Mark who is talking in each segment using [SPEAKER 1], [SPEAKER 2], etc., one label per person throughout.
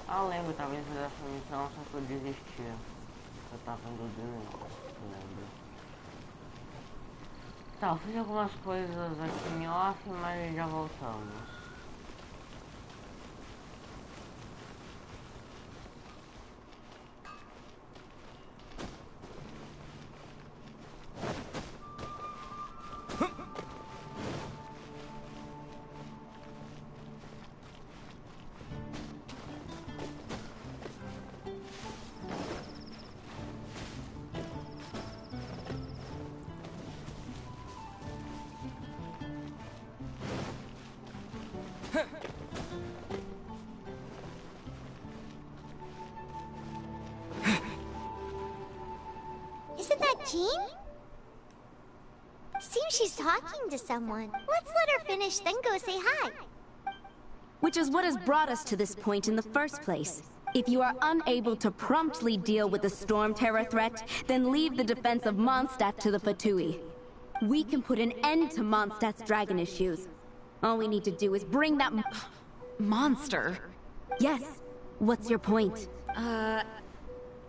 [SPEAKER 1] Ah, eu lembro, talvez dessa missão, só que eu desisti. Eu tava indo, lembro. Tá, eu fiz algumas coisas aqui em off, mas já voltamos.
[SPEAKER 2] Isn't that Jean? Seems she's talking to someone. Let's let her finish, then go say hi.
[SPEAKER 3] Which is what has brought us to this point in the first place. If you are unable to promptly deal with the Storm Terror threat, then leave the defense of Mondstadt to the Fatui. We can put an end to Mondstadt's dragon issues. All we need to do is bring that
[SPEAKER 4] monster?
[SPEAKER 3] Yes. What's your point?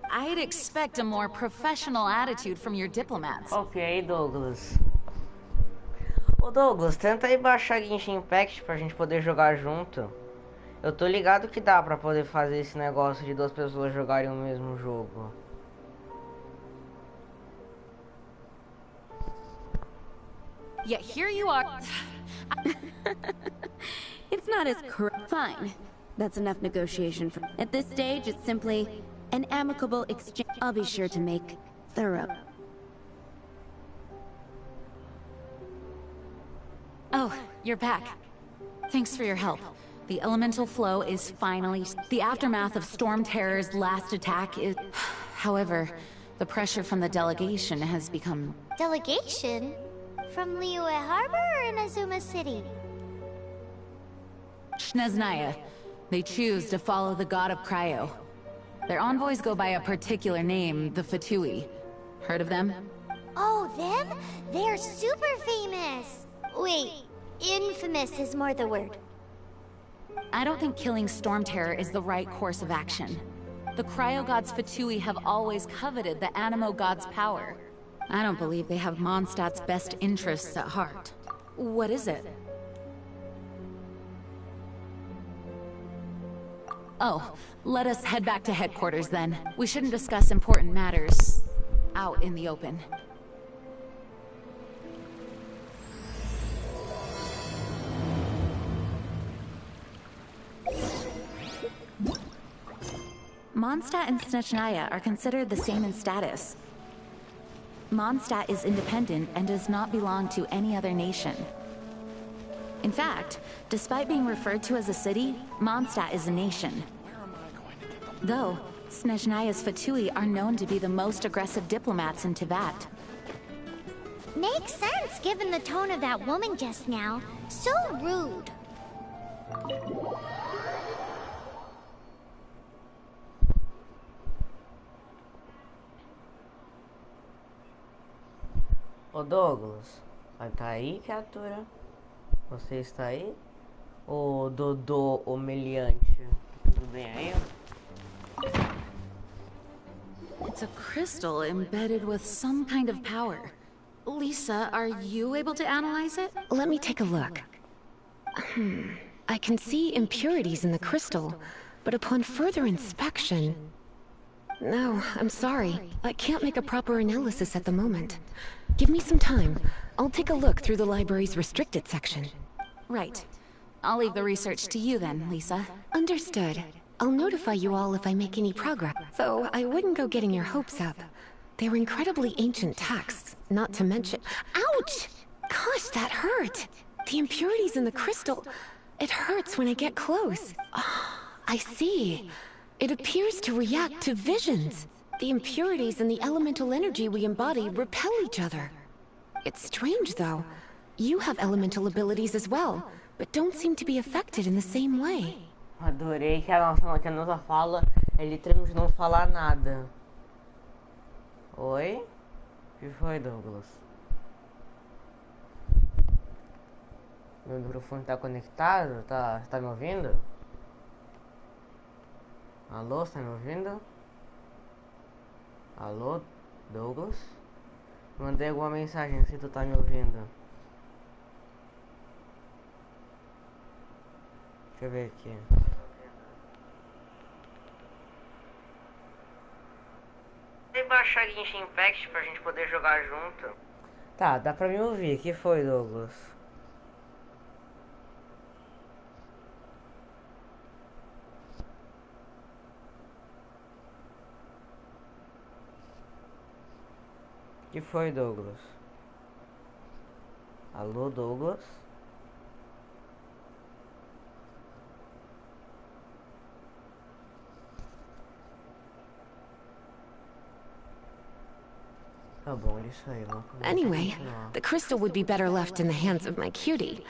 [SPEAKER 4] I'd expect a more professional attitude from your diplomats.
[SPEAKER 1] Ok, Douglas. Ô Douglas, tenta aí baixar Genshin Impact pra gente poder jogar junto. Eu tô ligado que dá pra poder fazer esse negócio de duas pessoas jogarem o mesmo jogo.
[SPEAKER 4] Yet here you are.
[SPEAKER 3] It's not as fine. That's enough negotiation for at this stage. It's simply an amicable exchange. I'll be sure to make thorough.
[SPEAKER 4] Oh, you're back. Thanks for your help. The elemental flow is finally... The aftermath of Storm Terror's last attack is... However, the pressure from the delegation has become...
[SPEAKER 2] Delegation? From Liyue Harbor or Inazuma City?
[SPEAKER 4] Snezhnaya. They choose to follow the god of Cryo. Their envoys go by a particular name, the Fatui. Heard of them?
[SPEAKER 2] Oh, them? They're super famous! Wait, infamous is more the word.
[SPEAKER 4] I don't think killing Storm Terror is the right course of action. The Cryo Gods Fatui have always coveted the Animo God's power. I don't believe they have Mondstadt's best interests at heart. What is it? Oh, let us head back to headquarters then. We shouldn't discuss important matters out in the open. Mondstadt and Snezhnaya are considered the same in status. Mondstadt is independent and does not belong to any other nation. In fact, despite being referred to as a city, Mondstadt is a nation. Though, Snezhnaya's Fatui are known to be the most aggressive diplomats in Teyvat.
[SPEAKER 2] Makes sense given the tone of that woman just now. So rude.
[SPEAKER 1] Ô Douglas, vai tá aí, criatura? Você está aí? Ô Dodô humilhante, tudo bem aí?
[SPEAKER 4] It's a crystal embedded with some kind of power. Lisa, are you able to analyze it?
[SPEAKER 5] Let me take a look. I can see impurities in the crystal, but upon further inspection... No, I'm sorry. I can't make a proper analysis at the moment. Give me some time. I'll take a look through the library's restricted section.
[SPEAKER 4] Right. I'll leave the research to you then, Lisa.
[SPEAKER 5] Understood. I'll notify you all if I make any progress. Though I wouldn't go getting your hopes up. They're incredibly ancient texts, not to mention... Ouch! Gosh, that hurt! The impurities in the crystal... It hurts when I get close. Oh, I see. It appears to react to visions. The impurities and the elemental energy we embody repel each other. It's strange, though. You have elemental abilities as well, but don't seem to be affected in the same way.
[SPEAKER 1] Adorei que a nossa fala é literalmente não falar nada. Oi? O que foi, Douglas? Meu microfone tá conectado? Tá me ouvindo? Alô, você tá me ouvindo? Alô, Douglas? Mandei alguma mensagem se tu tá me ouvindo. Deixa eu ver aqui. Vou baixar Genshin Impact pra gente poder jogar junto. Tá, dá pra me ouvir. O que foi, Douglas? O que foi, Douglas? Alô, Douglas? Tá bom, é isso aí. Vamos
[SPEAKER 5] Anyway,
[SPEAKER 1] continuar.
[SPEAKER 5] the crystal would be better left in the hands of my cutie.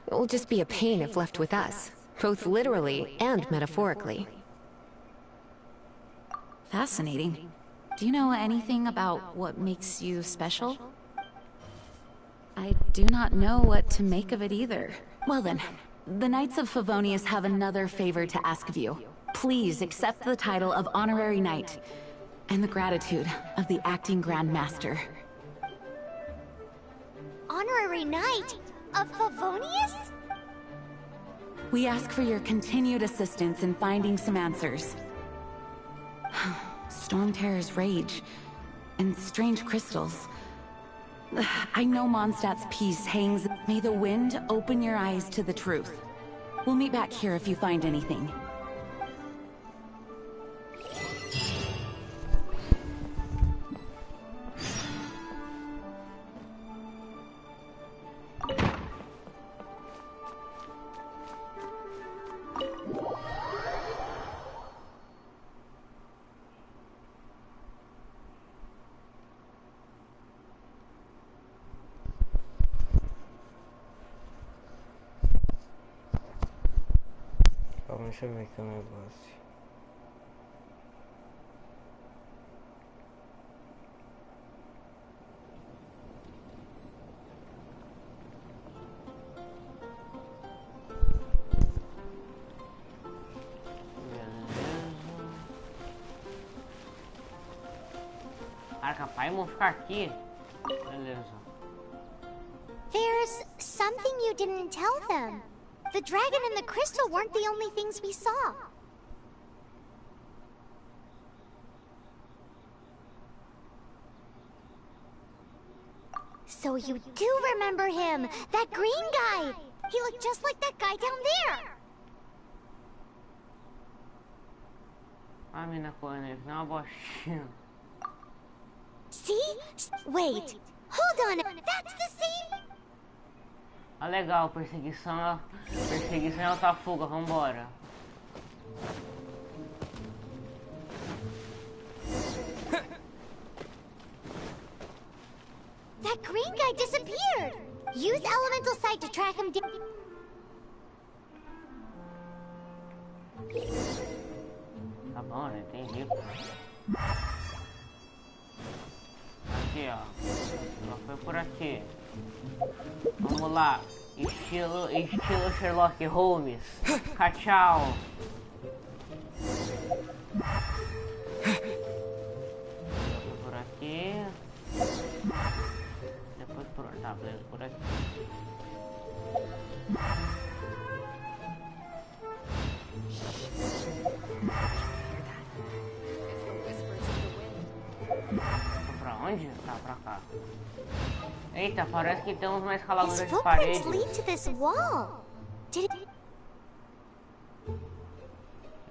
[SPEAKER 5] It will just be a pain if left with us, both literally and metaphorically.
[SPEAKER 4] Fascinating. Do you know anything about what makes you special? I do not know what to make of it either. Well then, the Knights of Favonius have another favor to ask of you. Please accept the title of Honorary Knight, and the gratitude of the Acting Grand Master.
[SPEAKER 2] Honorary Knight of Favonius?
[SPEAKER 4] We ask for your continued assistance in finding some answers. Storm Terror's rage, and strange crystals. I know Mondstadt's peace hangs... May the wind open your eyes to the truth. We'll meet back here if you find anything.
[SPEAKER 1] Calma, deixa eu ver aqui o negócio. Caraca, pai, vamos ficar aqui. Beleza.
[SPEAKER 2] There's something you didn't tell them. The dragon and the crystal weren't the only things we saw. So you do remember him, that green guy. He looked just like that guy down there.
[SPEAKER 1] A mina correndo, não é uma bostinha.
[SPEAKER 2] See? Wait. Hold on. That's the same...
[SPEAKER 1] Ah, legal, perseguição é outra fuga, vambora.
[SPEAKER 2] That green guy disappeared. Use elemental sight to track him down.
[SPEAKER 1] Tá bom, já entendi. Aqui, ó. Só foi por aqui. Vamos lá. Estilo Sherlock Holmes. Tchau. Por aqui. Pra onde? Tá, pra cá. Eita, parece que temos uma escaladora
[SPEAKER 2] His
[SPEAKER 1] de parede.
[SPEAKER 2] footprints lead to this wall. Did it...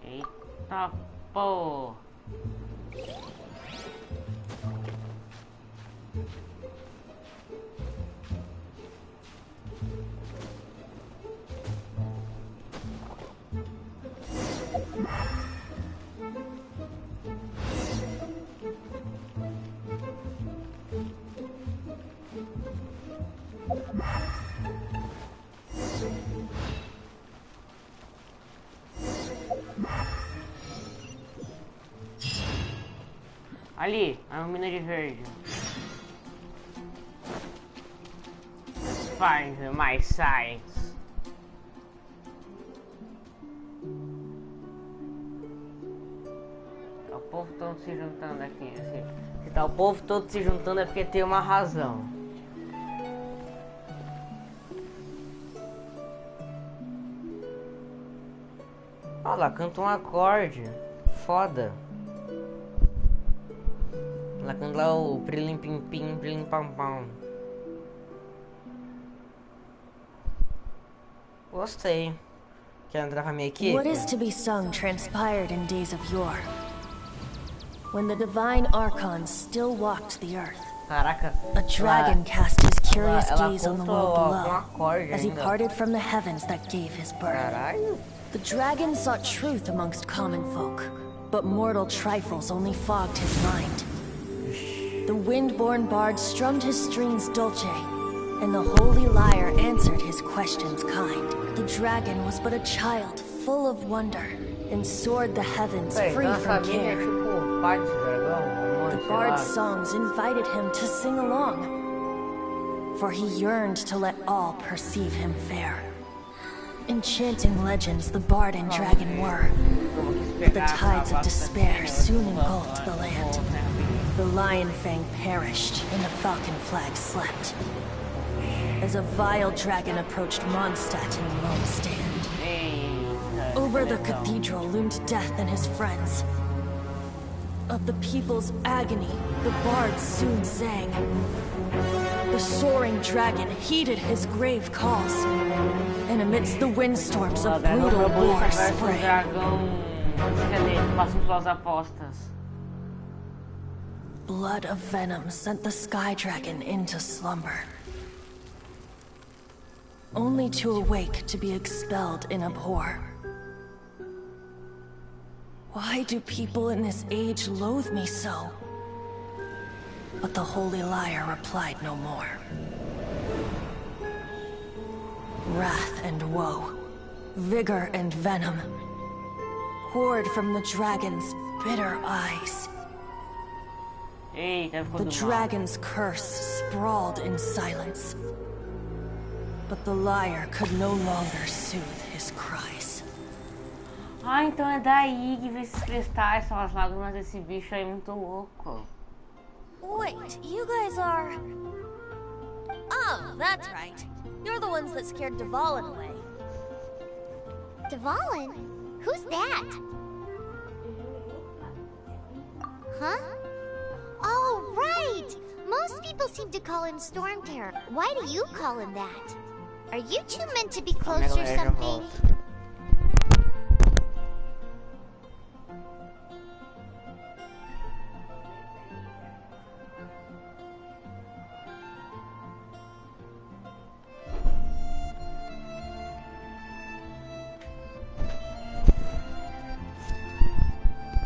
[SPEAKER 1] Eita, pô. Ali, a mina de verde. Find my sights. Tá o povo todo se juntando aqui. Se tá o povo todo se juntando é porque tem uma razão. Olha lá, canta um acorde. Foda. Ela canta lá o prilim pim pim, prilim pam pam. Gostei. Quer entrar com a minha equipe?
[SPEAKER 6] What is to be sung transpired in days of yore, when the divine archons still walked the earth.
[SPEAKER 1] Caraca.
[SPEAKER 6] A dragon cast his curious
[SPEAKER 1] ela
[SPEAKER 6] gaze on the
[SPEAKER 1] contou
[SPEAKER 6] world
[SPEAKER 1] com
[SPEAKER 6] below,
[SPEAKER 1] acorde
[SPEAKER 6] as he
[SPEAKER 1] ainda.
[SPEAKER 6] parted from the heavens that gave his birth.
[SPEAKER 1] Caralho.
[SPEAKER 6] The dragon sought truth amongst common folk, but mortal trifles only fogged his mind. The wind-born bard strummed his strings dulce, and the holy lyre answered his questions kind. The dragon was but a child full of wonder, and soared the heavens
[SPEAKER 1] Peraí,
[SPEAKER 6] free
[SPEAKER 1] então essa
[SPEAKER 6] from
[SPEAKER 1] mina é
[SPEAKER 6] care.
[SPEAKER 1] tipo o pai desse dragão?
[SPEAKER 6] The
[SPEAKER 1] Sei
[SPEAKER 6] bard's
[SPEAKER 1] lá.
[SPEAKER 6] songs invited him to sing along, for he yearned to let all perceive him fair. Enchanting legends the bard and dragon were, but the tides of despair soon engulfed the land. The lion fang perished, and the falcon flag slept, as a vile dragon approached Mondstadt in lone stand.
[SPEAKER 1] Eita,
[SPEAKER 6] Over the
[SPEAKER 1] então.
[SPEAKER 6] cathedral loomed death and his friends. Of the people's agony, the bards soon sang. The soaring dragon heeded his grave calls, and amidst the windstorms
[SPEAKER 1] O
[SPEAKER 6] of
[SPEAKER 1] dragão
[SPEAKER 6] brutal
[SPEAKER 1] borboleta
[SPEAKER 6] war
[SPEAKER 1] versus o
[SPEAKER 6] sprang.
[SPEAKER 1] dragão esqueleto. Passam suas apostas.
[SPEAKER 6] Blood of venom sent the sky dragon into slumber, only to awake to be expelled in abhor. Why do people in this age loathe me so? But the holy lyre replied no more. Wrath and woe, vigor and venom, poured from the dragon's bitter eyes.
[SPEAKER 1] Eita, ficou
[SPEAKER 6] The
[SPEAKER 1] do mal.
[SPEAKER 6] dragon's curse sprawled in silence, but the lyre could no longer soothe his cries.
[SPEAKER 1] Ah, então é daí que vem esses cristais, são as lágrimas desse bicho aí muito louco.
[SPEAKER 2] Wait, you guys are... Oh, that's right. You're the ones that scared Dvalin away. Dvalin? Who's that? Huh? Oh, right! Most people seem to call him Storm Terror. Why do you call him that? Are you two meant to be close or something?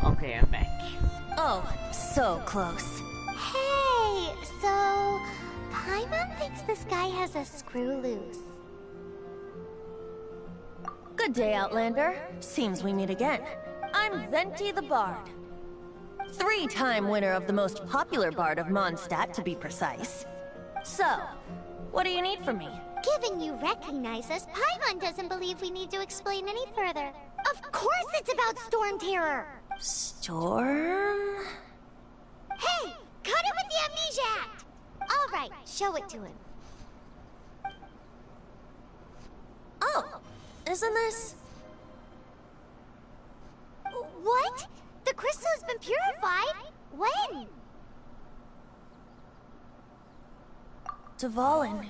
[SPEAKER 1] Okay, I'm back.
[SPEAKER 6] Oh, so close.
[SPEAKER 2] Hey, so... Paimon thinks this guy has a screw loose.
[SPEAKER 6] Good day, Outlander. Seems we meet again. I'm Venti the Bard. 3-time winner of the most popular bard of Mondstadt, to be precise. So, what do you need from me?
[SPEAKER 2] Given you recognize us, Paimon doesn't believe we need to explain any further. Of course it's about Storm Terror!
[SPEAKER 6] Storm?
[SPEAKER 2] Hey! Cut it with the Amnesia Act! Alright, show it to him.
[SPEAKER 6] Oh, isn't this...
[SPEAKER 2] What? The crystal has been purified? When?
[SPEAKER 6] Dvalin,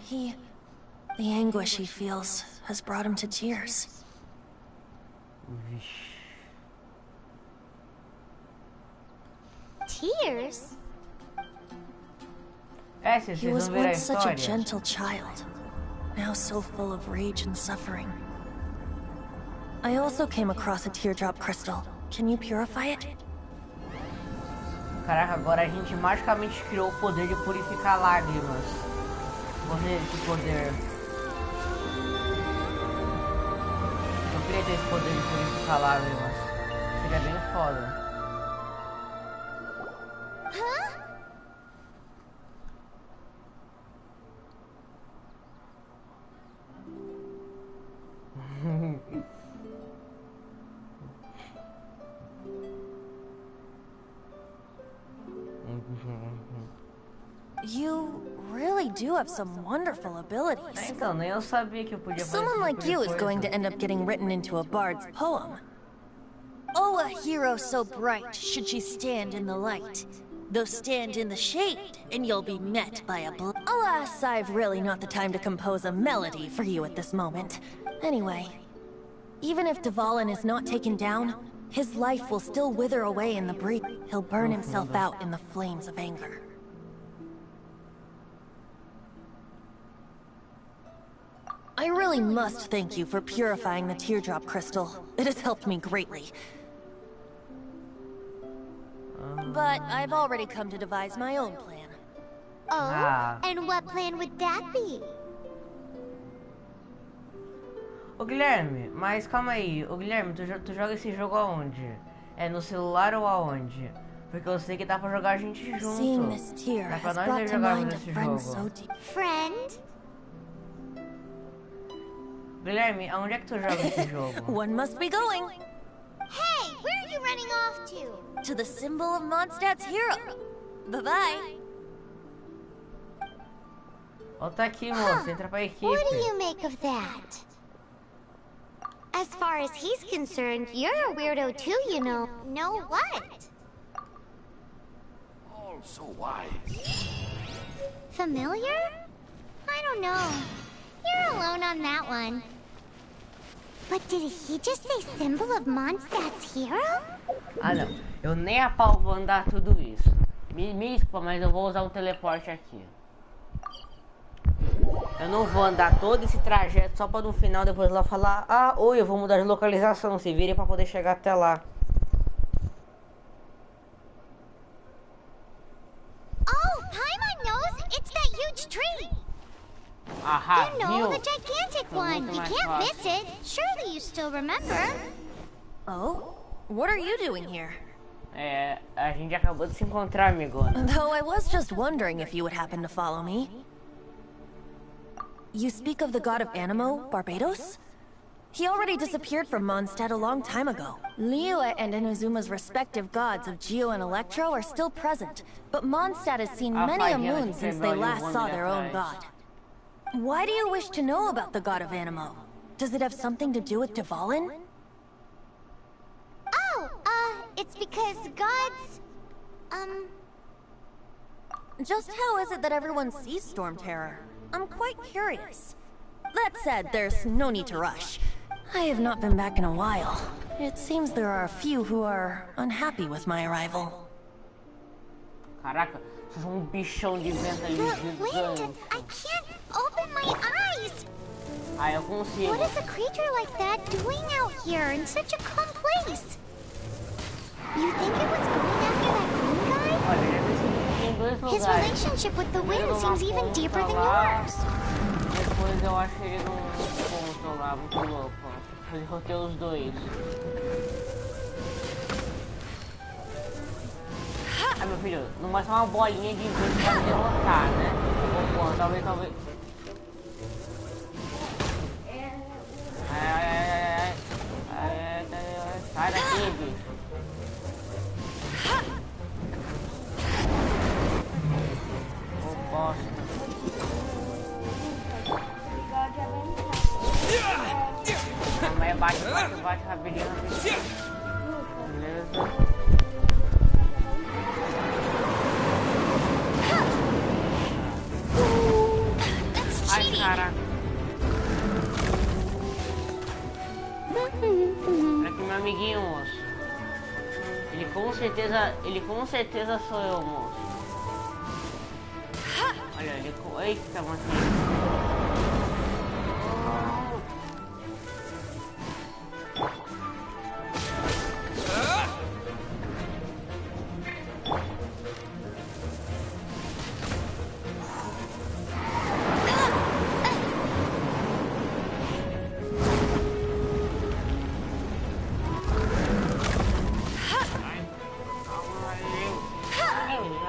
[SPEAKER 6] the anguish he feels has brought him to tears.
[SPEAKER 2] Tears?
[SPEAKER 6] He was once such a gentle child, now so full of rage and suffering. I also came across a teardrop crystal. Can you purify it?
[SPEAKER 1] Caraca, agora a gente magicamente criou o poder de purificar lágrimas. Vamos ver esse poder. Eu queria ter esse poder de purificar lágrimas. Seria bem foda.
[SPEAKER 6] You really do have some wonderful abilities.
[SPEAKER 1] Então, nem eu sabia que eu podia fazer
[SPEAKER 6] Someone like you is going to end up getting written into a bard's poem.
[SPEAKER 7] Oh, a hero so bright should she stand in the light. Though stand in the shade, and you'll be met by a
[SPEAKER 6] Alas, I've really not the time to compose a melody for you at this moment. Anyway, even if Dvalin is not taken down, his life will still wither away in the breeze. He'll burn himself out in the flames of anger. I really must thank you for purifying the teardrop crystal. It has helped me greatly. But I've already come to devise my own plan.
[SPEAKER 2] Oh, and what plan would that be?
[SPEAKER 1] Ô Guilherme, mas calma aí. Ô Guilherme, tu joga esse jogo aonde? É no celular ou aonde? Porque eu sei que dá pra jogar a gente junto.
[SPEAKER 6] Seeing this tear
[SPEAKER 1] Dá pra
[SPEAKER 6] has
[SPEAKER 1] nós
[SPEAKER 6] brought to
[SPEAKER 1] jogar
[SPEAKER 6] mind a
[SPEAKER 1] esse
[SPEAKER 6] friend
[SPEAKER 1] jogo.
[SPEAKER 6] so deep.
[SPEAKER 2] Friend?
[SPEAKER 1] Guilherme, aonde é que tu joga esse jogo?
[SPEAKER 6] One must be going
[SPEAKER 2] Hey, where are you running off to?
[SPEAKER 7] to the symbol of Mondstadt's hero. Bye-bye.
[SPEAKER 1] Volta aqui, moço. Entra pra equipe.
[SPEAKER 2] What do you make of that? As far as he's concerned, you're a weirdo too, you know. Know what?
[SPEAKER 8] All so wise.
[SPEAKER 2] Familiar? I don't know. You're alone on that one. But did he just say symbol of Mondstadt's hero?
[SPEAKER 1] Ah, não. Eu nem a pau vou andar tudo isso. Me desculpa, mas eu vou usar um teleporte aqui. Eu não vou andar todo esse trajeto só pra no final depois lá falar: ah, oi, eu vou mudar de localização. Se vire pra poder chegar até lá.
[SPEAKER 2] Oh, Paimon knows! It's that huge tree!
[SPEAKER 1] Ahá,
[SPEAKER 2] You know,
[SPEAKER 1] viu?
[SPEAKER 2] the gigantic
[SPEAKER 1] Foi
[SPEAKER 2] one.
[SPEAKER 1] muito
[SPEAKER 2] You
[SPEAKER 1] mais
[SPEAKER 2] can't
[SPEAKER 1] fácil.
[SPEAKER 2] miss it. Surely you still remember.
[SPEAKER 6] Oh? What are you doing here?
[SPEAKER 1] É, a gente acabou de se encontrar, amigona.
[SPEAKER 6] Though I was just wondering if you would happen to follow me. You speak of the god of Animo, Barbados? He already disappeared from Mondstadt a long time ago. Liyue and Inuzuma's respective gods of Geo and Electro are still present, but Mondstadt has seen many a moon since they last saw their own god. Why do you wish to know about the god of Animo? Does it have something to do with Dvalin?
[SPEAKER 2] Oh, it's because gods...
[SPEAKER 6] Just how is it that everyone sees Storm Terror? I'm quite curious. That said, there's no need to rush. I have not been back in a while. It seems there are a few who are unhappy with my arrival.
[SPEAKER 1] Caraca, vocês são um bichão de vento ali
[SPEAKER 2] The wind!
[SPEAKER 1] gigante.
[SPEAKER 2] I can't open my eyes!
[SPEAKER 1] Ah, eu consigo.
[SPEAKER 2] What is a creature like that doing out here in such a calm place? You think it was going after that green guy?
[SPEAKER 1] Olha, já decidi em dois
[SPEAKER 2] His
[SPEAKER 1] lugares.
[SPEAKER 2] relationship with the wind
[SPEAKER 1] Primeiro
[SPEAKER 2] seems
[SPEAKER 1] numa
[SPEAKER 2] even
[SPEAKER 1] ponta
[SPEAKER 2] deeper than
[SPEAKER 1] lá,
[SPEAKER 2] yours.
[SPEAKER 1] Depois eu achei ele num ponto lá, muito louco. Eu derrotei os dois. Ah, meu filho, não vai ser uma bolinha de vento pra me derrotar, né? Ou, talvez. Sai daqui, bicho. Ô, bosta. A mulher bate rapidinho. Beleza. ele com certeza sou eu, moço. Olha, ele com... Eita, mano.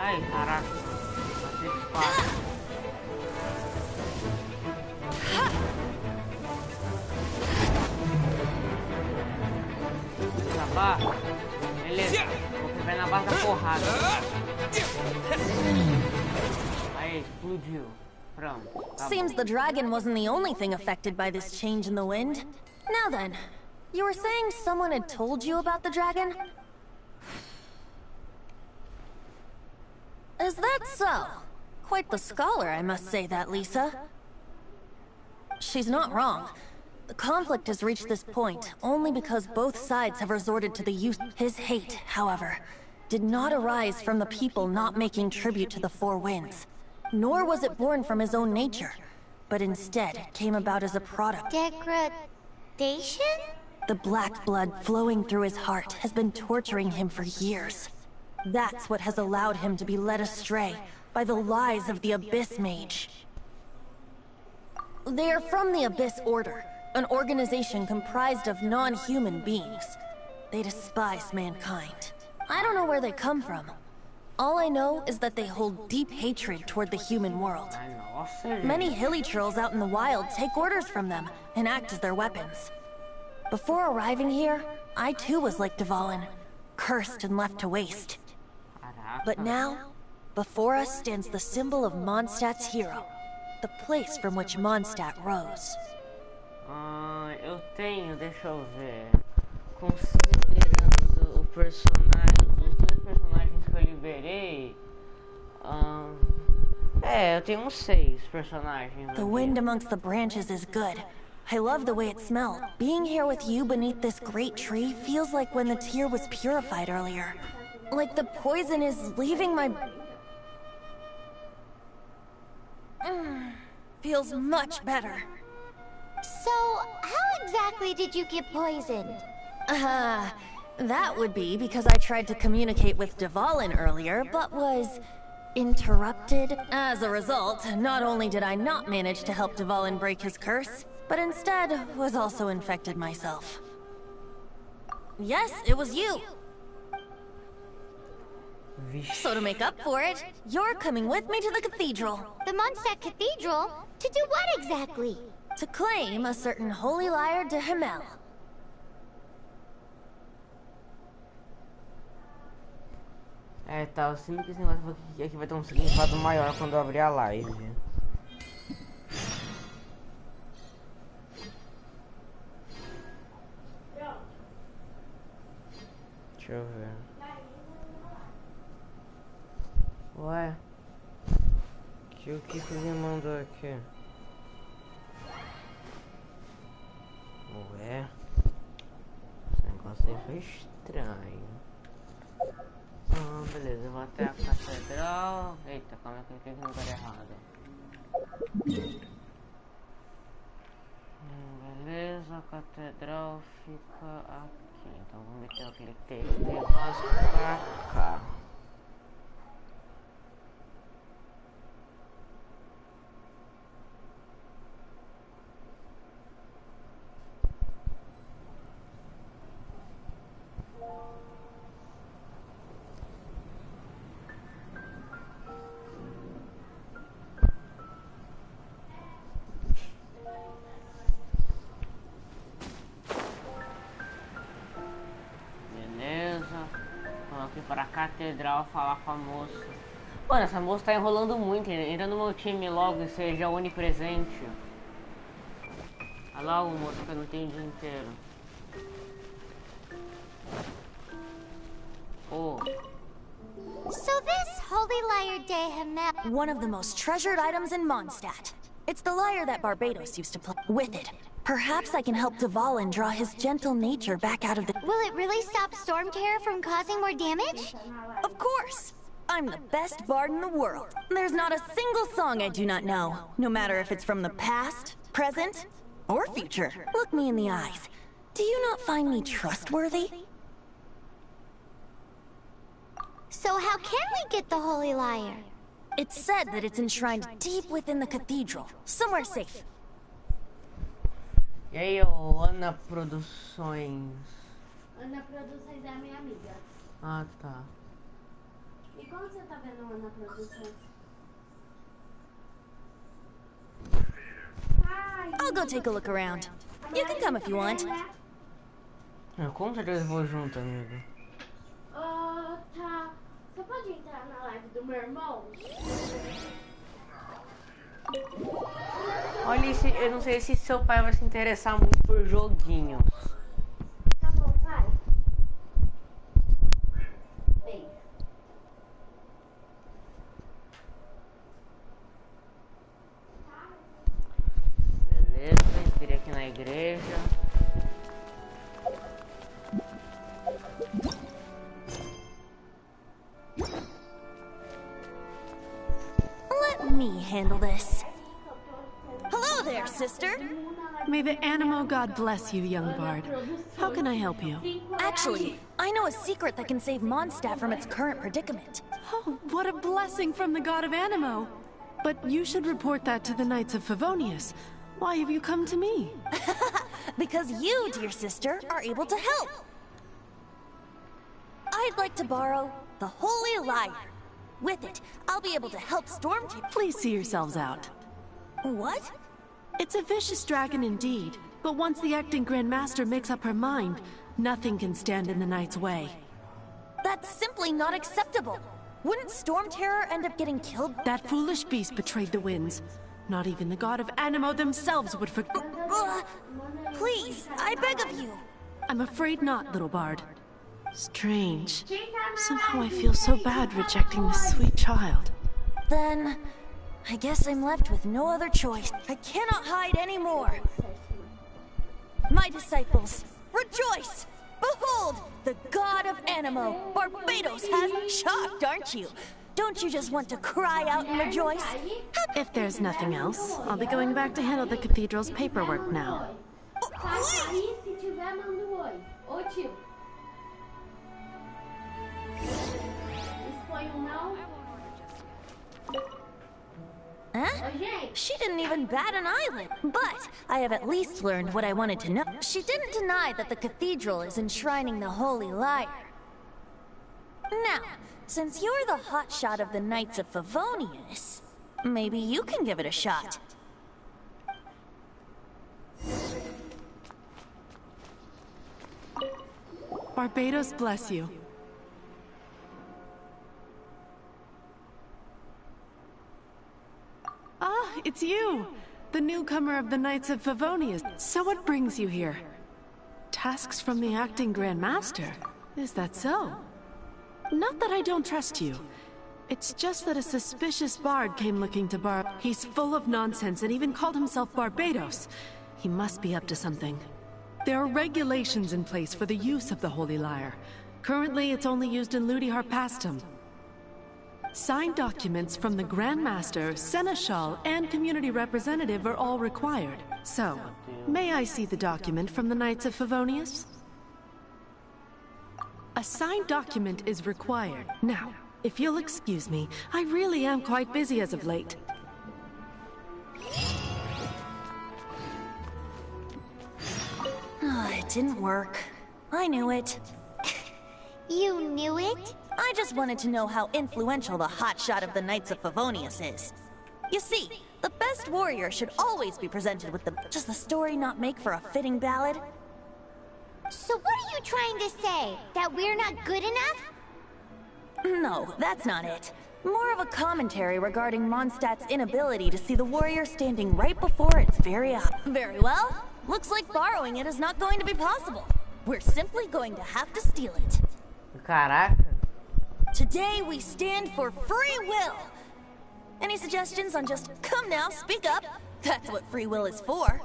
[SPEAKER 1] Ai, caraca. Acabar. Beleza. Você vai na base da porrada. Aí, explodiu. Pronto. Acabou.
[SPEAKER 7] Seems the dragon wasn't the only thing affected by this change in the wind. Now then, you were saying someone had told you about the dragon? Is that so? Quite the scholar, I must say that, Lisa. She's not wrong. The conflict has reached this point only because both sides have resorted to the use. His hate, however, did not arise from the people not making tribute to the Four Winds. Nor was it born from his own nature, but instead came about as a product.
[SPEAKER 2] Degradation?
[SPEAKER 7] The black blood flowing through his heart has been torturing him for years. That's what has allowed him to be led astray by the lies of the Abyss Mage. They are from the Abyss Order, an organization comprised of non-human beings. They despise mankind. I don't know where they come from. All I know is that they hold deep hatred toward the human world. Many hilly trolls out in the wild take orders from them and act as their weapons. Before arriving here, I too was like Dvalin, cursed and left to waste. But now, before us stands the symbol of Mondstadt's hero, the place from which Mondstadt rose.
[SPEAKER 1] Eu tenho, deixa eu ver. Considerando o personagem, os dois personagens que eu liberei. Eu tenho uns 6 personagens.
[SPEAKER 7] The wind amongst the branches is good. I love the way it smelled. Being here with you beneath this great tree feels like when the tear was purified earlier. Like the poison is leaving my... feels much better.
[SPEAKER 2] So, how exactly did you get poisoned?
[SPEAKER 7] That would be because I tried to communicate with Dvalin earlier, but was interrupted. As a result, not only did I not manage to help Dvalin break his curse, but instead was also infected myself. Yes, it was you. So to make up for it, you're coming with me to the cathedral.
[SPEAKER 2] The Mondstadt Cathedral? To do what exactly?
[SPEAKER 7] To claim a certain holy lyre de Himmel.
[SPEAKER 1] Tá, eu sinto que esse negócio aqui vai ter um significado maior quando eu abrir a live. Deixa eu ver. Ué? O que ele mandou aqui? Ué? Esse negócio aí foi estranho. Beleza, eu vou até a catedral. Eita, calma aí que eu cliquei no lugar errado. Beleza, a catedral fica aqui. Então vou meter aquele negócio pra cá. Para a catedral falar com a moça. Mano, essa moça tá enrolando muito. Entra no meu time logo e seja onipresente. Olha lá o moço que eu não tenho o dia inteiro.
[SPEAKER 2] So this holy lyre de Himmel...
[SPEAKER 7] One of the most treasured items in Mondstadt. It's the lyre that Barbados used to play. With it, perhaps I can help Dvalin draw his gentle nature back out of the...
[SPEAKER 2] Will it really stop Storm Terror from causing more damage?
[SPEAKER 7] Of course! I'm the best bard in the world. There's not a single song I do not know, no matter if it's from the past, present, or future. Look me in the eyes. Do you not find me trustworthy?
[SPEAKER 2] So how can we get the Holy Lyre?
[SPEAKER 7] It's said that it's enshrined deep within the cathedral, somewhere safe.
[SPEAKER 1] E aí, ô, Ana Produções.
[SPEAKER 9] Ana Produções é a minha amiga.
[SPEAKER 1] Ah, tá.
[SPEAKER 9] E como você tá vendo Ana Produções?
[SPEAKER 7] I'll go take a look around. You can come if you want.
[SPEAKER 1] Eu com certeza vou junto, amigo.
[SPEAKER 9] Oh, tá. Você pode entrar na live do meu irmão?
[SPEAKER 1] Olha, eu não sei se seu pai vai se interessar muito por joguinhos.
[SPEAKER 9] Tá bom, pai. Beijo.
[SPEAKER 1] Beleza, entrei aqui na igreja.
[SPEAKER 7] Let me handle this. Hello there, sister.
[SPEAKER 10] May the Animo God bless you, young bard. How can I help you?
[SPEAKER 7] Actually, I know a secret that can save Mondstadt from its current predicament.
[SPEAKER 10] Oh, what a blessing from the god of Animo! But you should report that to the Knights of Favonius. Why have you come to me?
[SPEAKER 7] Because you, dear sister, are able to help. I'd like to borrow the Holy Lyre. With it, I'll be able to help Stormtail.
[SPEAKER 10] Please see yourselves out.
[SPEAKER 7] What?
[SPEAKER 10] It's a vicious dragon indeed, but once the acting Grand Master makes up her mind, nothing can stand in the Knight's way.
[SPEAKER 7] That's simply not acceptable. Wouldn't Storm Terror end up getting killed?
[SPEAKER 10] That foolish beast betrayed the winds. Not even the god of Animo themselves would forgive.
[SPEAKER 7] Please, I beg of you.
[SPEAKER 10] I'm afraid not, little bard. Strange. Somehow I feel so bad rejecting this sweet child.
[SPEAKER 7] Then, I guess I'm left with no other choice. I cannot hide anymore. My disciples, rejoice! Behold, the god of Animo, Barbados, has shocked, aren't you? Don't you just want to cry out and rejoice?
[SPEAKER 10] If there's nothing else, I'll be going back to handle the cathedral's paperwork now.
[SPEAKER 9] Aí, se tiver, manda um oi. Ô, tio. Expõe não?
[SPEAKER 7] Huh? She didn't even bat an eyelid. But I have at least learned what I wanted to know. She didn't deny that the cathedral is enshrining the Holy Lyre. Now, since you're the hotshot of the Knights of Favonius, maybe you can give it a shot.
[SPEAKER 10] Barbados bless you. Ah, it's you! The newcomer of the Knights of Favonius. So what brings you here? Tasks from the acting Grand Master? Is that so? Not that I don't trust you. It's just that a suspicious bard came looking to borrow. He's full of nonsense and even called himself Barbados. He must be up to something. There are regulations in place for the use of the Holy Lyre. Currently, it's only used in Ludi Harpastum. Signed documents from the Grand Master, Seneschal, and Community Representative are all required. So, may I see the document from the Knights of Favonius? A signed document is required. Now, if you'll excuse me, I really am quite busy as of late.
[SPEAKER 7] It didn't work. I knew it.
[SPEAKER 2] You knew it?
[SPEAKER 7] I just wanted to know how influential the hotshot of the Knights of Favonius is. You see, the best warrior should always be presented with the... Does the story not make for a fitting ballad?
[SPEAKER 2] So what are you trying to say? That we're not good enough?
[SPEAKER 7] No, that's not it. More of a commentary regarding Mondstadt's inability to see the warrior standing right before its very eyes. Very well. Looks like borrowing it is not going to be possible. We're simply going to have to steal it.
[SPEAKER 1] Caraca.
[SPEAKER 7] Today we stand for free will. Any suggestions on just come now, speak up? That's what free will is for.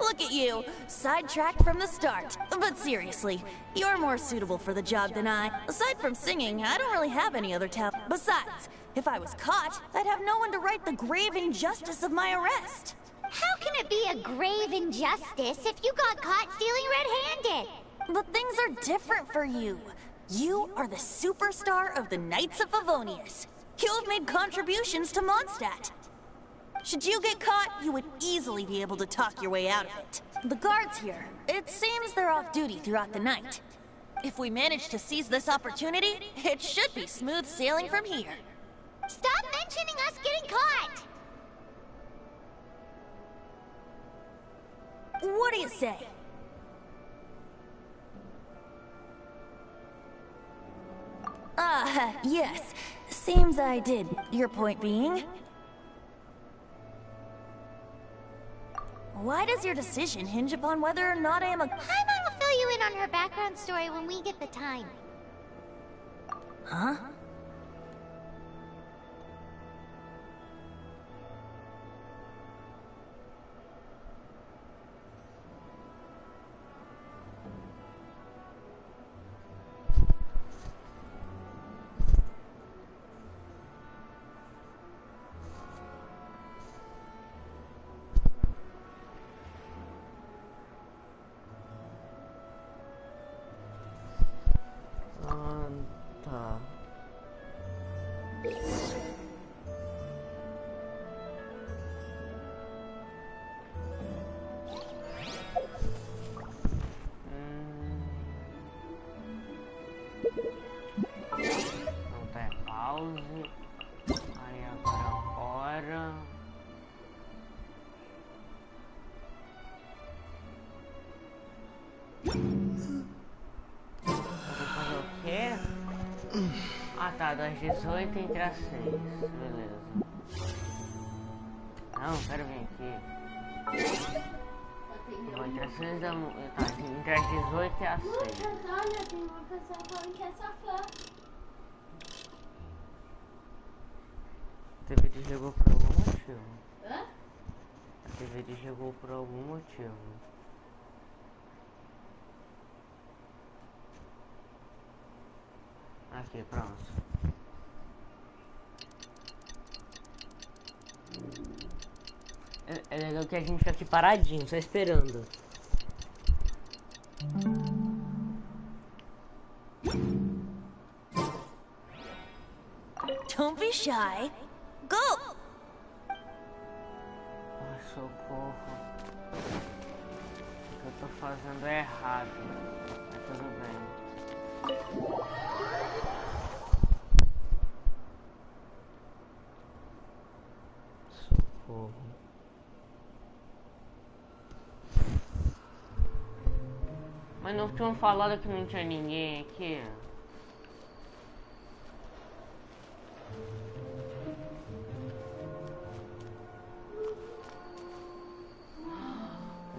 [SPEAKER 7] Look at you, sidetracked from the start. But seriously, you're more suitable for the job than I. Aside from singing, I don't really have any other talent. Besides, if I was caught, I'd have no one to right the grave injustice of my arrest.
[SPEAKER 2] How can it be a grave injustice if you got caught stealing red-handed?
[SPEAKER 7] But things are different for you. You are the superstar of the Knights of Favonius. You have made contributions to Mondstadt. Should you get caught, you would easily be able to talk your way out of it. The guards here, it seems they're off duty throughout the night. If we manage to seize this opportunity, it should be smooth sailing from here.
[SPEAKER 2] Stop mentioning us getting caught!
[SPEAKER 7] What do you say? Yes. Seems I did. Your point being? Why does your decision hinge upon whether or not I am a...
[SPEAKER 2] Paimon will fill you in on her background story when we get the time.
[SPEAKER 7] Huh?
[SPEAKER 1] Tá. Não tá, é pause. Aí agora. Fazer o quê? Ah tá, das 18 entre as 6. Beleza. Não, quero vir aqui. Vou entre as 6 da manhã. Tá, entre as 18 e as 6.
[SPEAKER 9] Lucas, olha, tem uma pessoa falando que é sua fã.
[SPEAKER 1] A TV desligou por algum motivo.
[SPEAKER 9] Hã?
[SPEAKER 1] A TV desligou por algum motivo. Aqui, pronto. É legal que a gente fica aqui paradinho, só esperando.
[SPEAKER 7] Don't be shy. Go!
[SPEAKER 1] Ai, socorro. O que eu tô fazendo é errado. Mas tudo bem. Socorro. Mas não tinham falado que não tinha ninguém aqui?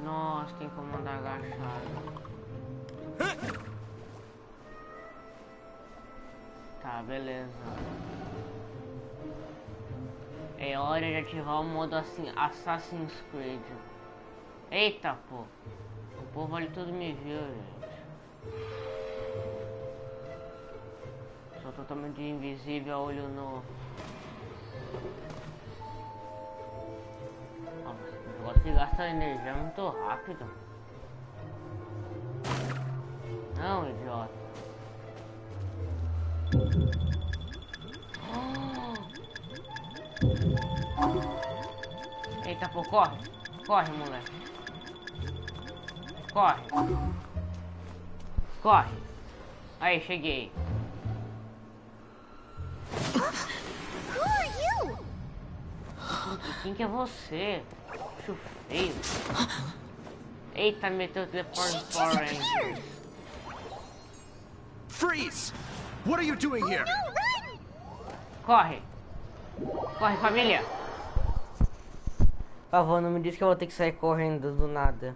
[SPEAKER 1] Nossa, tem como andar agachado. Tá, beleza. É hora de ativar o modo assim, Assassin's Creed. Eita, pô. O povo ali tudo me viu, gente. Sou totalmente invisível a olho nu. O negócio que gasta energia muito rápido. Não, idiota. Eita, pô, corre. Corre, moleque. Corre. Corre. Aí, cheguei.
[SPEAKER 2] Who are you?
[SPEAKER 1] Quem que é você? Bicho feio. Eita, meteu o teleporte Power Rangers.
[SPEAKER 8] Freeze! What are you doing here?
[SPEAKER 2] No, run!
[SPEAKER 1] Corre. Corre, família. Por favor, não me diz que eu vou ter que sair correndo do nada.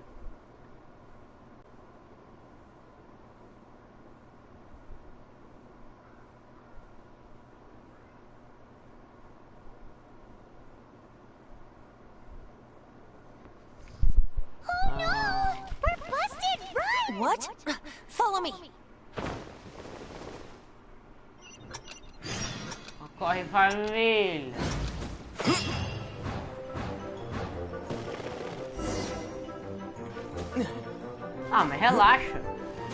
[SPEAKER 7] what? Follow me.
[SPEAKER 1] Corre, família. Ah, mas relaxa.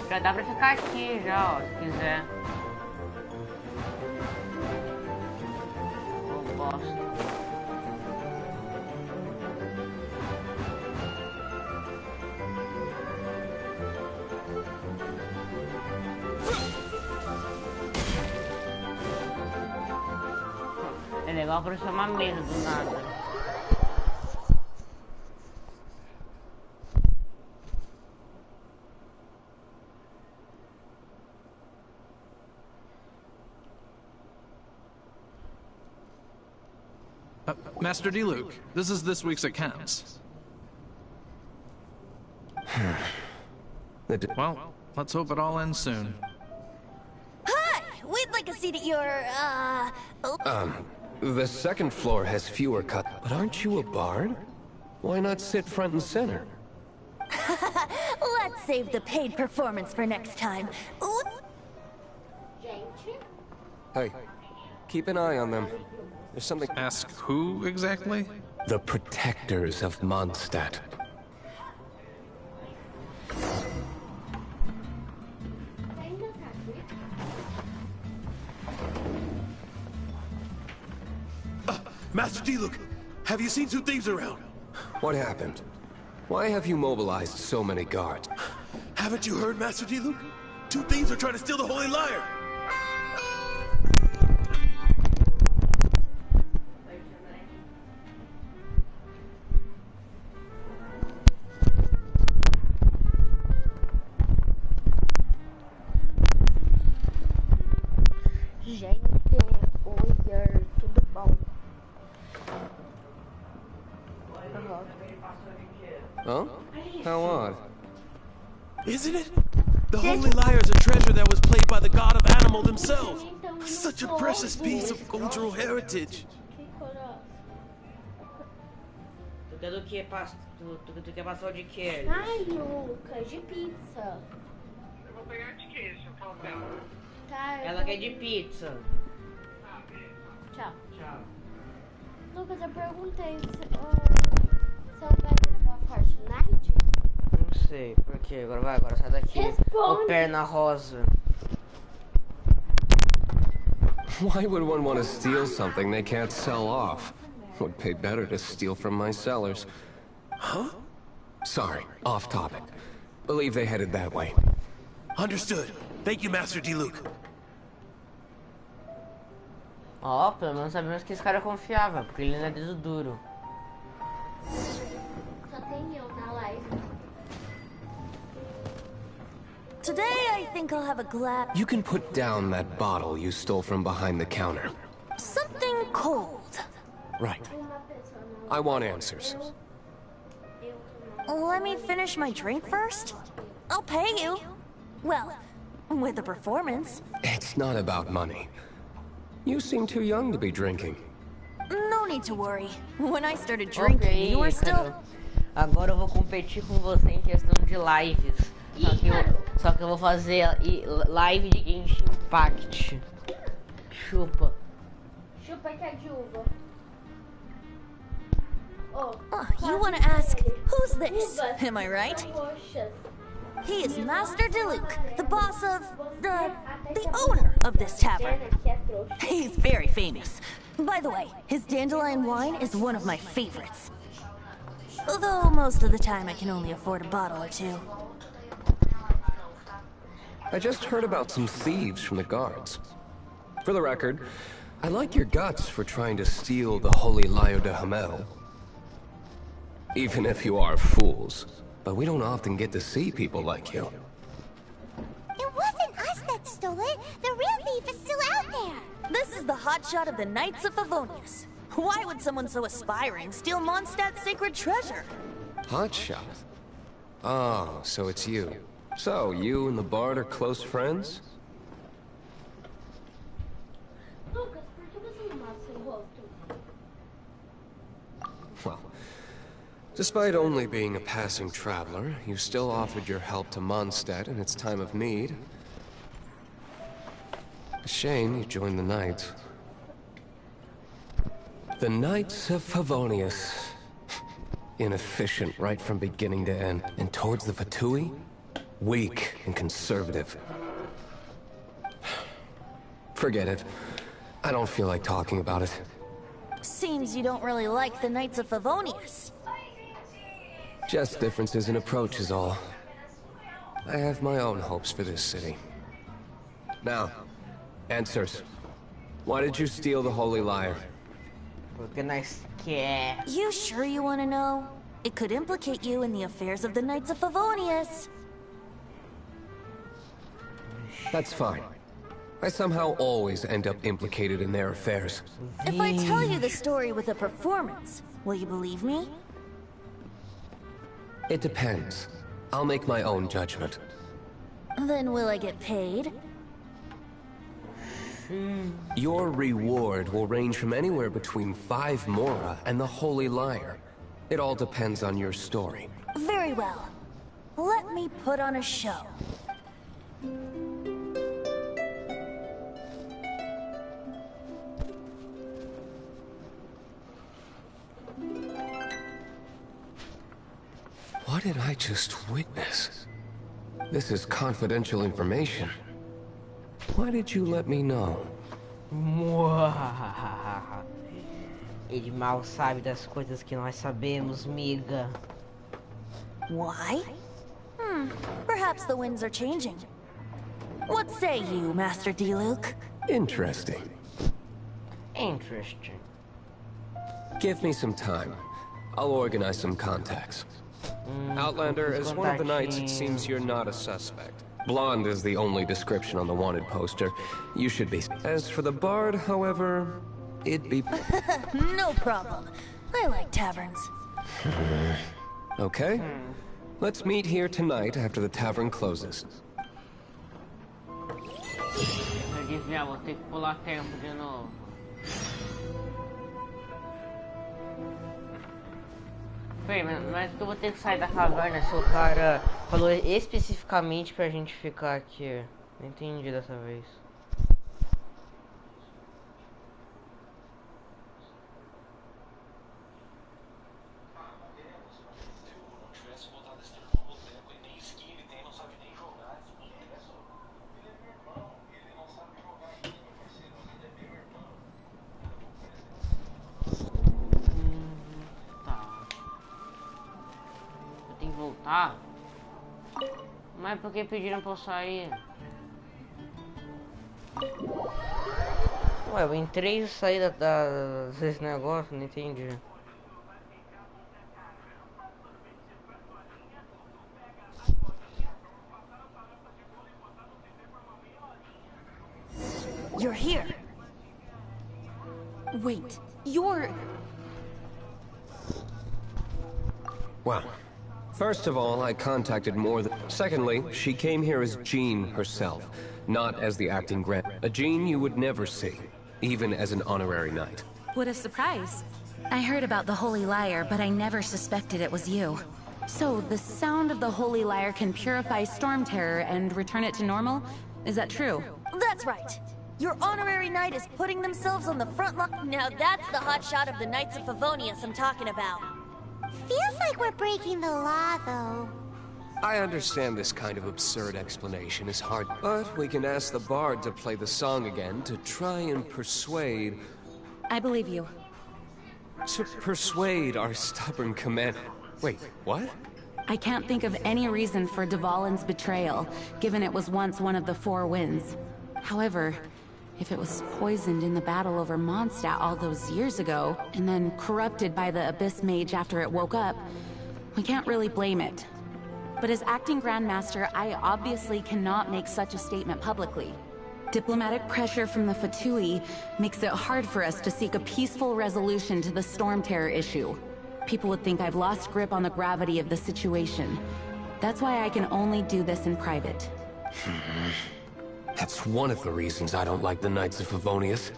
[SPEAKER 1] Já dá pra ficar aqui já, ó, se quiser. Eu posso. É legal pra chamar medo do nada.
[SPEAKER 11] Master D. Luke, this is this week's accounts. Well, let's hope it all ends soon.
[SPEAKER 7] Hi! We'd like a seat at your,
[SPEAKER 12] The second floor has fewer cuts. But aren't you a bard? Why not sit front and center?
[SPEAKER 7] Let's save the paid performance for next time. Ooh.
[SPEAKER 9] Gente,
[SPEAKER 12] Hey, keep an eye on them. There's something...
[SPEAKER 11] Ask who exactly?
[SPEAKER 12] The protectors of Mondstadt.
[SPEAKER 9] ainda tá aqui?
[SPEAKER 8] Master D. Luke, have you seen two thieves around?
[SPEAKER 12] What happened? Why have you mobilized so many guards?
[SPEAKER 8] Haven't you heard, Master D. Luke? Two thieves are trying to steal the Holy Lyre.
[SPEAKER 9] Gente, oi, tudo bom?
[SPEAKER 12] Huh? How odd.
[SPEAKER 8] Isn't it? The Holy Lyre is a treasure that was played by the god of animal themselves. Such a precious piece of cultural heritage.
[SPEAKER 1] Tu quer do que? Tu quer passar de que?
[SPEAKER 9] Ai, Lucas, de pizza.
[SPEAKER 13] Eu vou pegar de queijo, fala dela.
[SPEAKER 9] Tá,
[SPEAKER 1] Ela quer de pizza.
[SPEAKER 9] Tchau.
[SPEAKER 1] Tchau.
[SPEAKER 9] Lucas, eu perguntei se eu vai gravar Fortnite?
[SPEAKER 1] Não sei, por quê? Agora sai daqui.
[SPEAKER 9] Responde.
[SPEAKER 1] Ô perna rosa.
[SPEAKER 12] Why would one want to steal something they can't sell off? Would pay better to steal from my sellers.
[SPEAKER 8] Huh?
[SPEAKER 12] Sorry, off topic. Believe they headed that way.
[SPEAKER 8] Understood. Thank you, Master D. Luke.
[SPEAKER 1] Ó, pelo menos sabemos que esse cara é confiável, porque ele não é dedo duro.
[SPEAKER 9] Só tem eu na live.
[SPEAKER 7] Today I think I'll have a glass...
[SPEAKER 12] You can put down that bottle you stole from behind the counter.
[SPEAKER 7] something cold.
[SPEAKER 12] Right.
[SPEAKER 9] Uma pessoa na
[SPEAKER 12] I want answers.
[SPEAKER 7] Let me finish my drink first. I'll pay you. Well, with a performance.
[SPEAKER 12] It's not about money. You seem too young to be drinking.
[SPEAKER 7] No need to worry. When I started
[SPEAKER 1] Ok,
[SPEAKER 7] drinking, you were still...
[SPEAKER 1] Ícaro. Agora eu vou competir com você em questão de lives. Só que eu vou fazer live de Genshin Impact. Chupa.
[SPEAKER 9] Chupa que é de uva. Oh,
[SPEAKER 7] You want to ask, who's this?
[SPEAKER 9] uvas
[SPEAKER 7] Am I right?
[SPEAKER 9] roxas.
[SPEAKER 7] He is Master Diluc, the boss of... the owner of this tavern.
[SPEAKER 9] Pena que é trouxa.
[SPEAKER 7] He's very famous. By the way, his dandelion wine is one of my favorites. Although most of the time I can only afford a bottle or two.
[SPEAKER 12] I just heard about some thieves from the guards. For the record, I like your guts for trying to steal the Holy Lyre de Hamel. Even if you are fools. But we don't often get to see people like you.
[SPEAKER 2] It wasn't us that stole it. The real thief is still out there.
[SPEAKER 7] This is the hotshot of the Knights of Favonius. Why would someone so aspiring steal Mondstadt's sacred treasure?
[SPEAKER 12] Hotshot? Oh, so it's you. So, you and the Bard are close friends?
[SPEAKER 9] Lucas, por que você não mostra o rosto?
[SPEAKER 12] Well, Despite only being a passing traveler, you still offered your help to Mondstadt in its time of need. A shame you joined the Knights. The Knights of Favonius. Inefficient right from beginning to end. And towards the Fatui? Weak and conservative. Forget it. I don't feel like talking about it.
[SPEAKER 7] Seems you don't really like the Knights of Favonius.
[SPEAKER 12] Just differences in approach is all. I have my own hopes for this city. Now, answers. Why did you steal the Holy Lyre?
[SPEAKER 7] You sure you want to know? It could implicate you in the affairs of the Knights of Favonius.
[SPEAKER 12] That's fine. I somehow always end up implicated in their affairs.
[SPEAKER 7] If I tell you the story with a performance, will you believe me?
[SPEAKER 12] It depends. I'll make my own judgment.
[SPEAKER 7] Then will I get paid?
[SPEAKER 12] Your reward will range from anywhere between 5 Mora and the Holy Lyre. It all depends on your story.
[SPEAKER 7] Very well. Let me put on a show.
[SPEAKER 12] What did I just witness? This is confidential information. Why did you let me know?
[SPEAKER 1] Ele mal sabe das coisas que nós sabemos, miga.
[SPEAKER 7] Why? Perhaps the winds are changing. What say you, Master D-Luke?
[SPEAKER 12] Interesting.
[SPEAKER 1] Interesting.
[SPEAKER 12] Give me some time. I'll organize some contacts. Outlander, as one of the Knights, it seems you're not a suspect. Blonde is the only description on the wanted poster. You should be. As for the Bard, however, it'd be...
[SPEAKER 7] No problem. I like taverns.
[SPEAKER 12] Okay. Let's meet here tonight after the tavern closes.
[SPEAKER 1] Eu desviar, vou ter que pular tempo de novo. Peraí, mas que eu vou ter que sair da caverna se o cara falou especificamente pra gente ficar aqui. Não entendi dessa vez. Voltar? Mas por que pediram pra eu sair? Ué, eu entrei e saí desse negócio, não entendi.
[SPEAKER 7] You're here.
[SPEAKER 10] Wait, you're...
[SPEAKER 12] Well, first of all, I contacted more than... Secondly, she came here as Jean herself, not as the acting Grand... A Jean you would never see, even as an honorary knight.
[SPEAKER 4] What a surprise. I heard about the Holy Lyre, but I never suspected it was you. So, the sound of the Holy Lyre can purify Storm Terror and return it to normal? Is that true?
[SPEAKER 7] That's right. Your honorary knight is putting themselves on the front line. Now that's the hot shot of the Knights of Favonius I'm talking about.
[SPEAKER 2] Feels like we're breaking the law, though.
[SPEAKER 12] I understand this kind of absurd explanation is hard, but we can ask the Bard to play the song again to try and persuade...
[SPEAKER 4] I believe you.
[SPEAKER 12] To persuade our stubborn command... Wait, what?
[SPEAKER 4] I can't think of any reason for Dvalin's betrayal, given it was once one of the Four Winds. However, if it was poisoned in the battle over Mondstadt all those years ago, and then corrupted by the Abyss Mage after it woke up, we can't really blame it. But as acting Grandmaster, I obviously cannot make such a statement publicly. Diplomatic pressure from the Fatui makes it hard for us to seek a peaceful resolution to the Storm Terror issue. People would think I've lost grip on the gravity of the situation. That's why I can only do this in private.
[SPEAKER 12] That's one of the reasons I don't like the Knights of Favonius.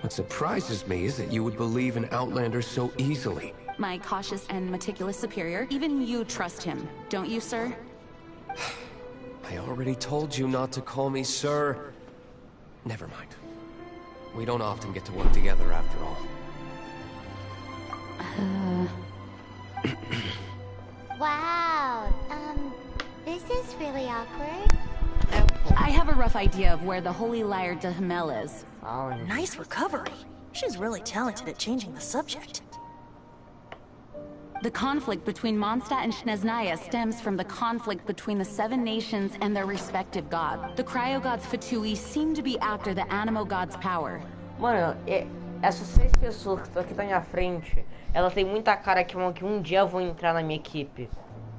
[SPEAKER 12] What surprises me is that you would believe in Outlanders so easily.
[SPEAKER 3] my cautious and meticulous superior. Even you trust him, don't you, sir?
[SPEAKER 12] I already told you not to call me sir. Never mind. We don't often get to work together after all.
[SPEAKER 2] Wow, this is really awkward.
[SPEAKER 3] I have a rough idea of where the Holy Lyre de Hamel is.
[SPEAKER 7] Nice recovery. She's really talented at changing the subject.
[SPEAKER 3] The conflict between Mondstadt and Snezhnaya stems from the conflict between the 7 nations and their respective gods. The cryo-gods Fatui seem to be after the animo-gods' power.
[SPEAKER 1] Mano, essas 6 pessoas que estão aqui na minha frente, ela tem muita cara que um dia eu vou entrar na minha equipe.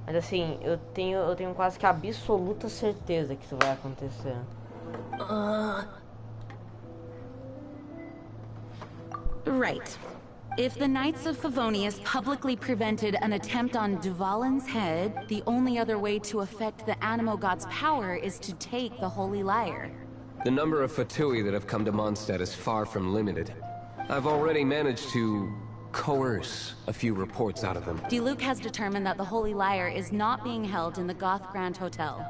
[SPEAKER 1] Mas assim, eu tenho quase que absoluta certeza que isso vai acontecer.
[SPEAKER 3] Right. If the Knights of Favonius publicly prevented an attempt on Duvalin's head, the only other way to affect the Animo God's power is to take the Holy Lyre.
[SPEAKER 12] The number of Fatui that have come to Mondstadt is far from limited. I've already managed to coerce a few reports out of them.
[SPEAKER 3] Diluc has determined that the Holy Lyre is not being held in the Goth Grand Hotel.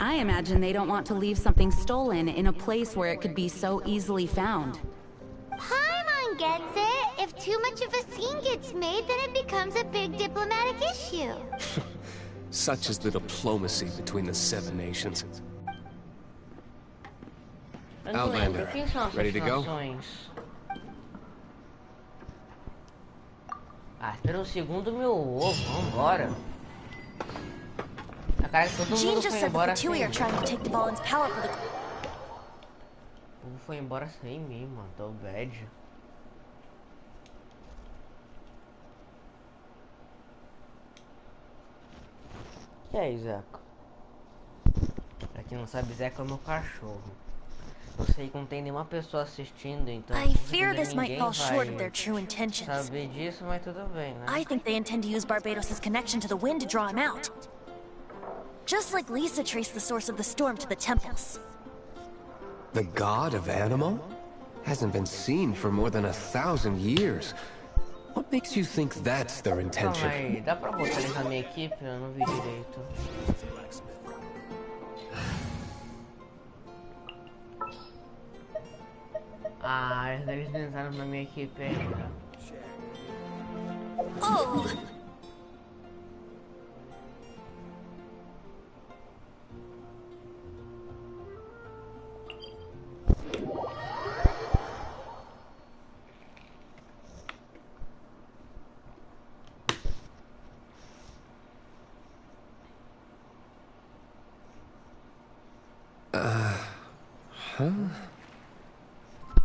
[SPEAKER 3] I imagine they don't want to leave something stolen in a place where it could be so easily found.
[SPEAKER 2] Paimon gets it. If too much of a scene gets made, then it becomes a big diplomatic issue.
[SPEAKER 12] Such is the diplomacy between the 7 nations. Outlander, ready to go?
[SPEAKER 1] Ah, espera um segundo, meu ovo, vambora. A cara que todo mundo foi embora sem mim. O povo foi embora sem mim, mano, tô bad. E aí, Zeca? Pra quem não sabe, Zeca é o meu cachorro. Eu sei que não tem nenhuma pessoa assistindo, então
[SPEAKER 7] I fear this might fall short of their true intentions.
[SPEAKER 1] Saber disso, mas tudo bem, né?
[SPEAKER 7] I think they intend to use Barbados' connection to the wind to draw him out. Just like Lisa traced the source of the storm to the temples.
[SPEAKER 12] The god of Animo? Hasn't been seen for more than 1,000 years. What makes you think that's their intention?
[SPEAKER 1] Calma aí, dá pra botar eles na minha equipe? Eu não vi direito. Ah, eles não entraram na minha equipe ainda.
[SPEAKER 7] Oh!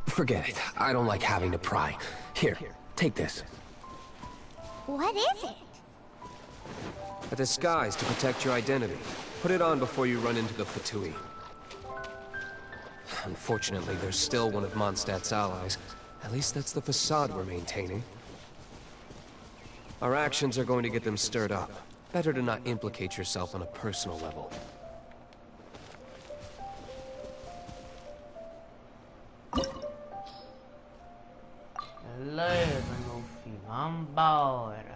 [SPEAKER 12] Forget it. I don't like having to pry. Here, take this.
[SPEAKER 2] What is it?
[SPEAKER 12] A disguise to protect your identity. Put it on before you run into the Fatui. Unfortunately, there's still one of Mondstadt's allies. At least that's the facade we're maintaining. Our actions are going to get them stirred up. Better to not implicate yourself on a personal level.
[SPEAKER 1] Beleza, meu filho. Vambora.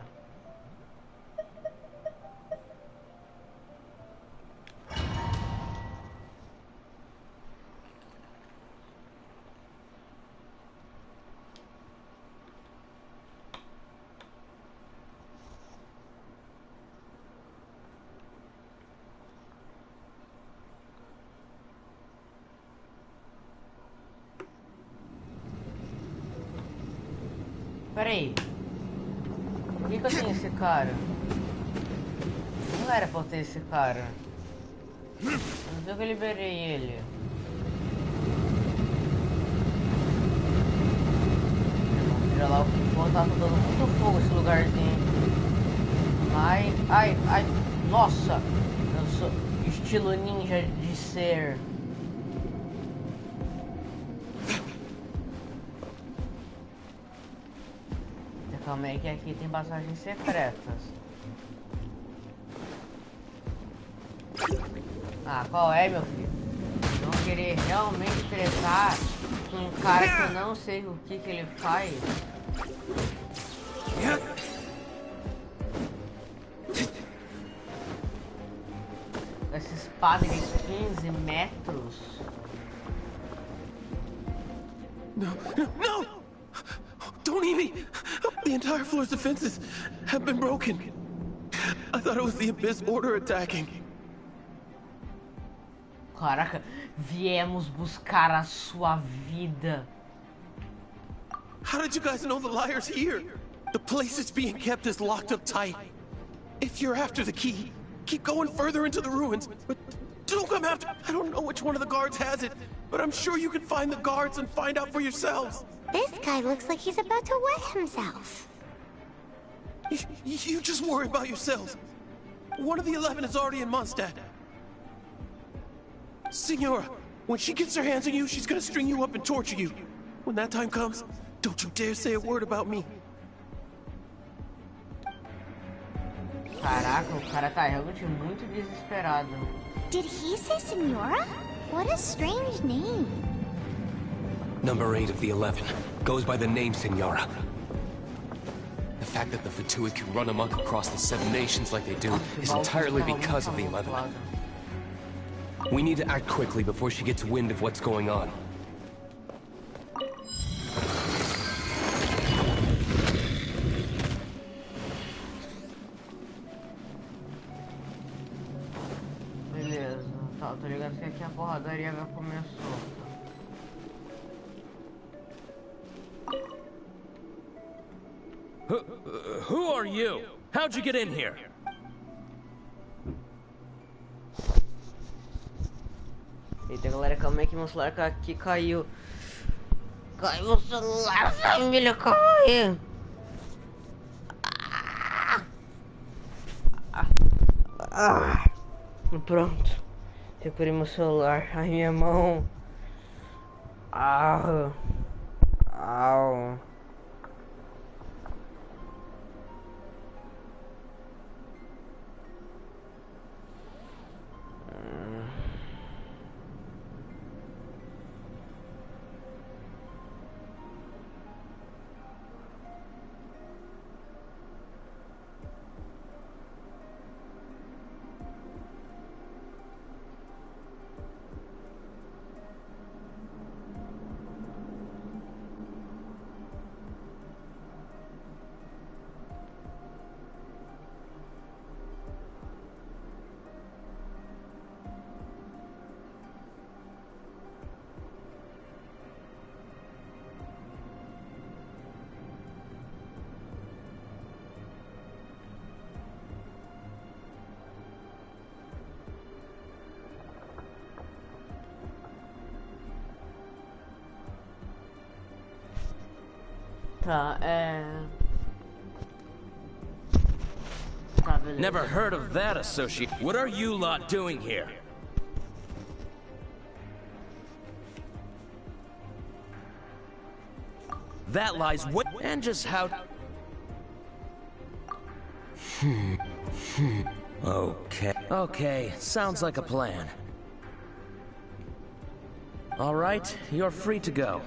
[SPEAKER 1] Pera aí. Por que eu tenho esse cara? Não era pra eu ter esse cara. Não viu que eu liberei ele. Seja lá o que for, tá dando muito fogo esse lugarzinho. Ai, nossa! Eu sou estilo ninja de ser. Calma aí que aqui tem passagens secretas. Ah, qual é, meu filho? Não querer realmente tretar com um cara que eu não sei o que ele faz. Essa espada de 15 metros.
[SPEAKER 8] No! Don't eat me! The entire floor's defenses have been broken. I thought it was the Abyss Order attacking.
[SPEAKER 1] Caraca, viemos buscar a sua vida.
[SPEAKER 8] How did you guys know the liar's here? The place it's being kept is locked up tight. If you're after the key, keep going further into the ruins. But don't come after. I don't know which one of the guards has it, but I'm sure you can find the guards and find out for yourselves.
[SPEAKER 2] This guy looks like he's about to wet himself.
[SPEAKER 8] You just worry about yourselves. One of the 11 is already in Mondstadt. Signora, when she gets her hands on you, she's gonna string you up and torture you. When that time comes, don't you dare say a word about me.
[SPEAKER 1] Caraca, o cara tá realmente muito desesperado.
[SPEAKER 2] Did he say Senora? What a strange name.
[SPEAKER 12] Number 8 of the 11 goes by the name Signora. The fact that the Fatui can run amok across the 7 nations like they do is entirely because of the 11. We need to act quickly before she gets wind of what's going on.
[SPEAKER 1] Beleza, tá, tô ligado que aqui a porradaria já começou.
[SPEAKER 14] Who are you? How'd you get in here?
[SPEAKER 1] Eita, galera, calma aí que meu celular aqui caiu. Caiu meu celular, família, caiu. Pronto. Recuperei meu celular. Ai, minha mão. Au. Tá, Tá, beleza.
[SPEAKER 14] Never heard of that associate. What are you lot doing here? That lies what and just how Okay, sounds like a plan. All right, you're free to go.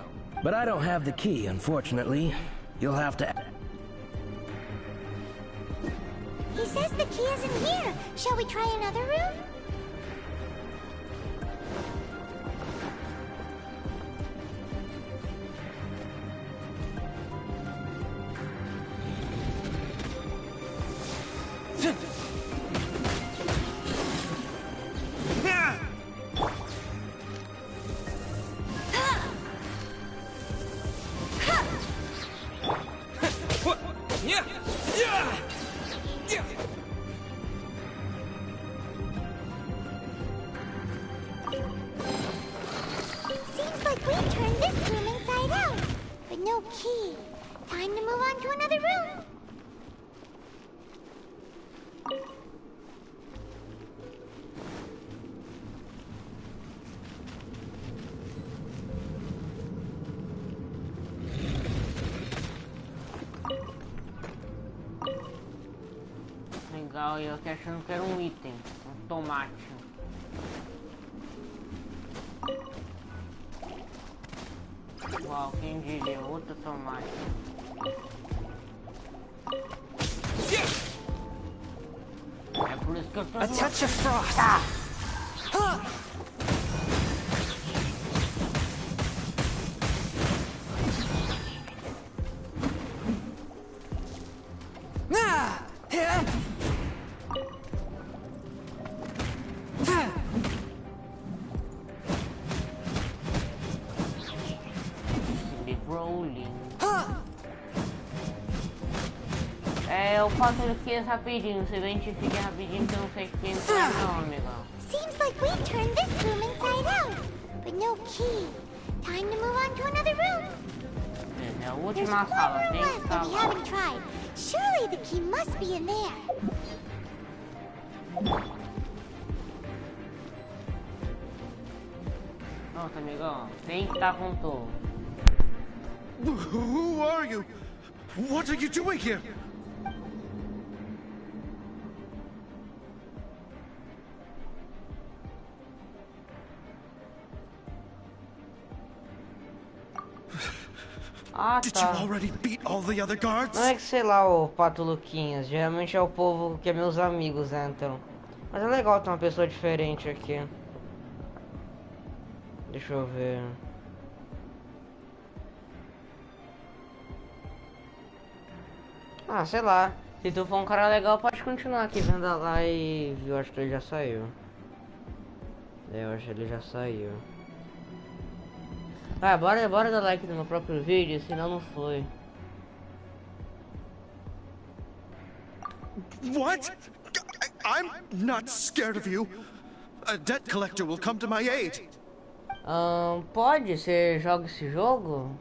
[SPEAKER 14] But I don't have the key, unfortunately. You'll have to...
[SPEAKER 2] He says the key isn't here. Shall we try another room? Seems like we turned this room inside out, but no key. Time to move on to another room.
[SPEAKER 1] Legal, e eu aqui achando que era um item, um tomate. Uau, quem diria, outro tomate. É por isso que eu tô...
[SPEAKER 15] A touch of frost.
[SPEAKER 1] Eu faço aqui rapidinho, você identifica rapidinho que eu não sei quem é não, amigão.
[SPEAKER 2] Seems like we turned this room inside out, but no key. Time to move on to another room.
[SPEAKER 1] É a
[SPEAKER 2] There's
[SPEAKER 1] última
[SPEAKER 2] one
[SPEAKER 1] sala,
[SPEAKER 2] room
[SPEAKER 1] tem que
[SPEAKER 2] left
[SPEAKER 1] estar
[SPEAKER 2] that we
[SPEAKER 1] lá.
[SPEAKER 2] haven't tried. Surely the key must be in there.
[SPEAKER 1] Nossa, amigão, tem que estar com tudo.
[SPEAKER 8] Who are you? What are you doing here?
[SPEAKER 1] Ah,
[SPEAKER 8] Did you
[SPEAKER 1] tá.
[SPEAKER 8] already beat all the other guards?
[SPEAKER 1] Não é que sei lá, o Pato Luquinhas. Geralmente é o povo que é meus amigos, né, então. Mas é legal ter uma pessoa diferente aqui. Deixa eu ver. Ah, sei lá. Se tu for um cara legal, pode continuar aqui vendo a live. Eu acho que ele já saiu. Eu acho que ele já saiu. Ah, bora dar like no meu próprio vídeo, senão não foi.
[SPEAKER 8] What? I'm not scared of you. A debt collector will come to my aid.
[SPEAKER 1] Pode? Você joga esse jogo?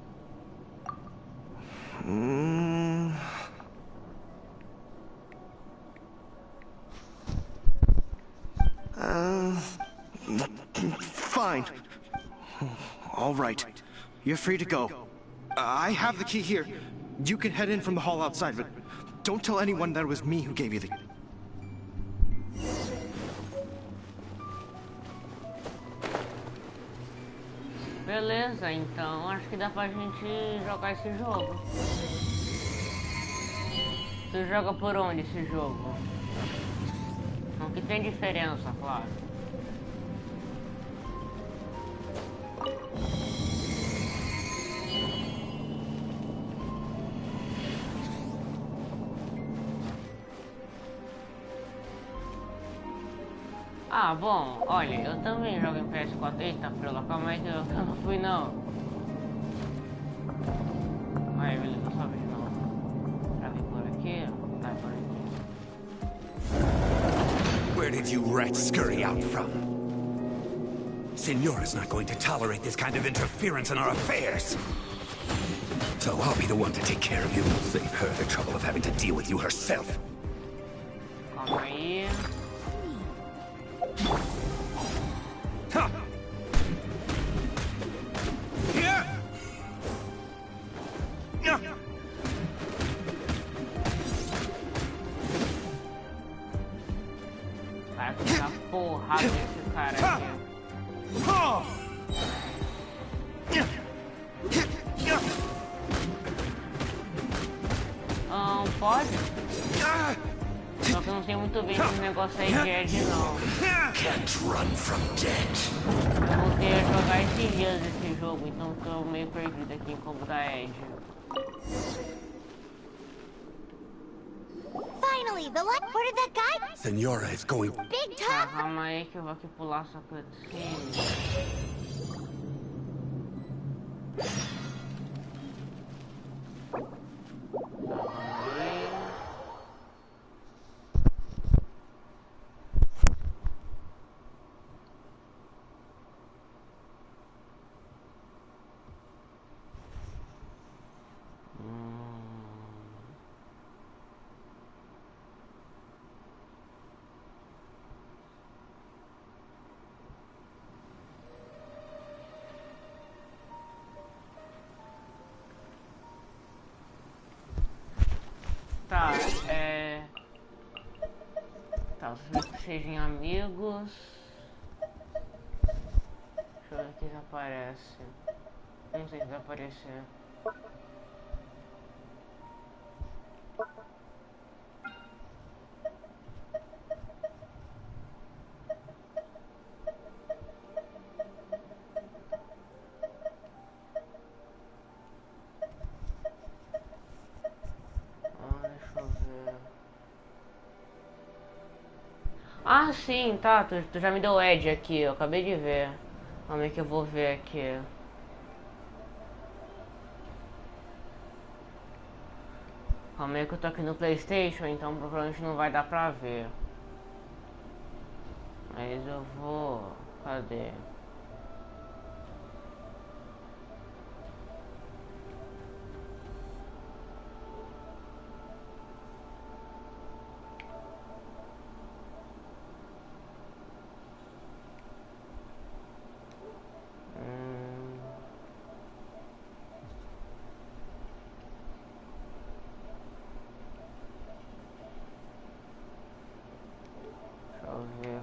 [SPEAKER 8] Fine. All right. You're free to go. I have the key here. You can head in from the hall outside, but don't tell anyone that it was me who gave you the...
[SPEAKER 1] Beleza, então acho que dá pra gente jogar esse jogo. Tu joga por onde esse jogo? Não que tem diferença, claro. Ah, bom, olha, eu também jogo em PS4. Eita, pela calma aí que eu não fui não. Aí, beleza, só vi não. Pra vir por aqui, tá por aqui.
[SPEAKER 16] Where did you rats scurry out from? Signora's not going to tolerate this kind of interference in our affairs. So I'll be the one to take care of you. Save her the trouble of having to deal with you herself.
[SPEAKER 1] Calma aí.
[SPEAKER 16] Ha! Here!
[SPEAKER 1] porrada desse cara aqui. Pode? Só que eu não tenho muito bem esse negócio aí de Ed, não. Eu voltei a jogar esses dias esse jogo, então tô meio perdido aqui em como da Ed.
[SPEAKER 2] Finally, the light. Where did that guy?
[SPEAKER 16] Senora is going.
[SPEAKER 2] Big
[SPEAKER 1] Tá,
[SPEAKER 2] talk.
[SPEAKER 1] calma aí que eu vou aqui pular essa cutscene. Tá, Tá, vocês sejam amigos. Deixa eu ver se aparece. Não sei se vai aparecer. Deixa eu ver. Ah, sim, tá. Tu já me deu Ed aqui, eu acabei de ver. Como é que eu vou ver aqui? Calma aí que eu tô aqui no PlayStation, então provavelmente não vai dar pra ver. Mas eu vou... Cadê?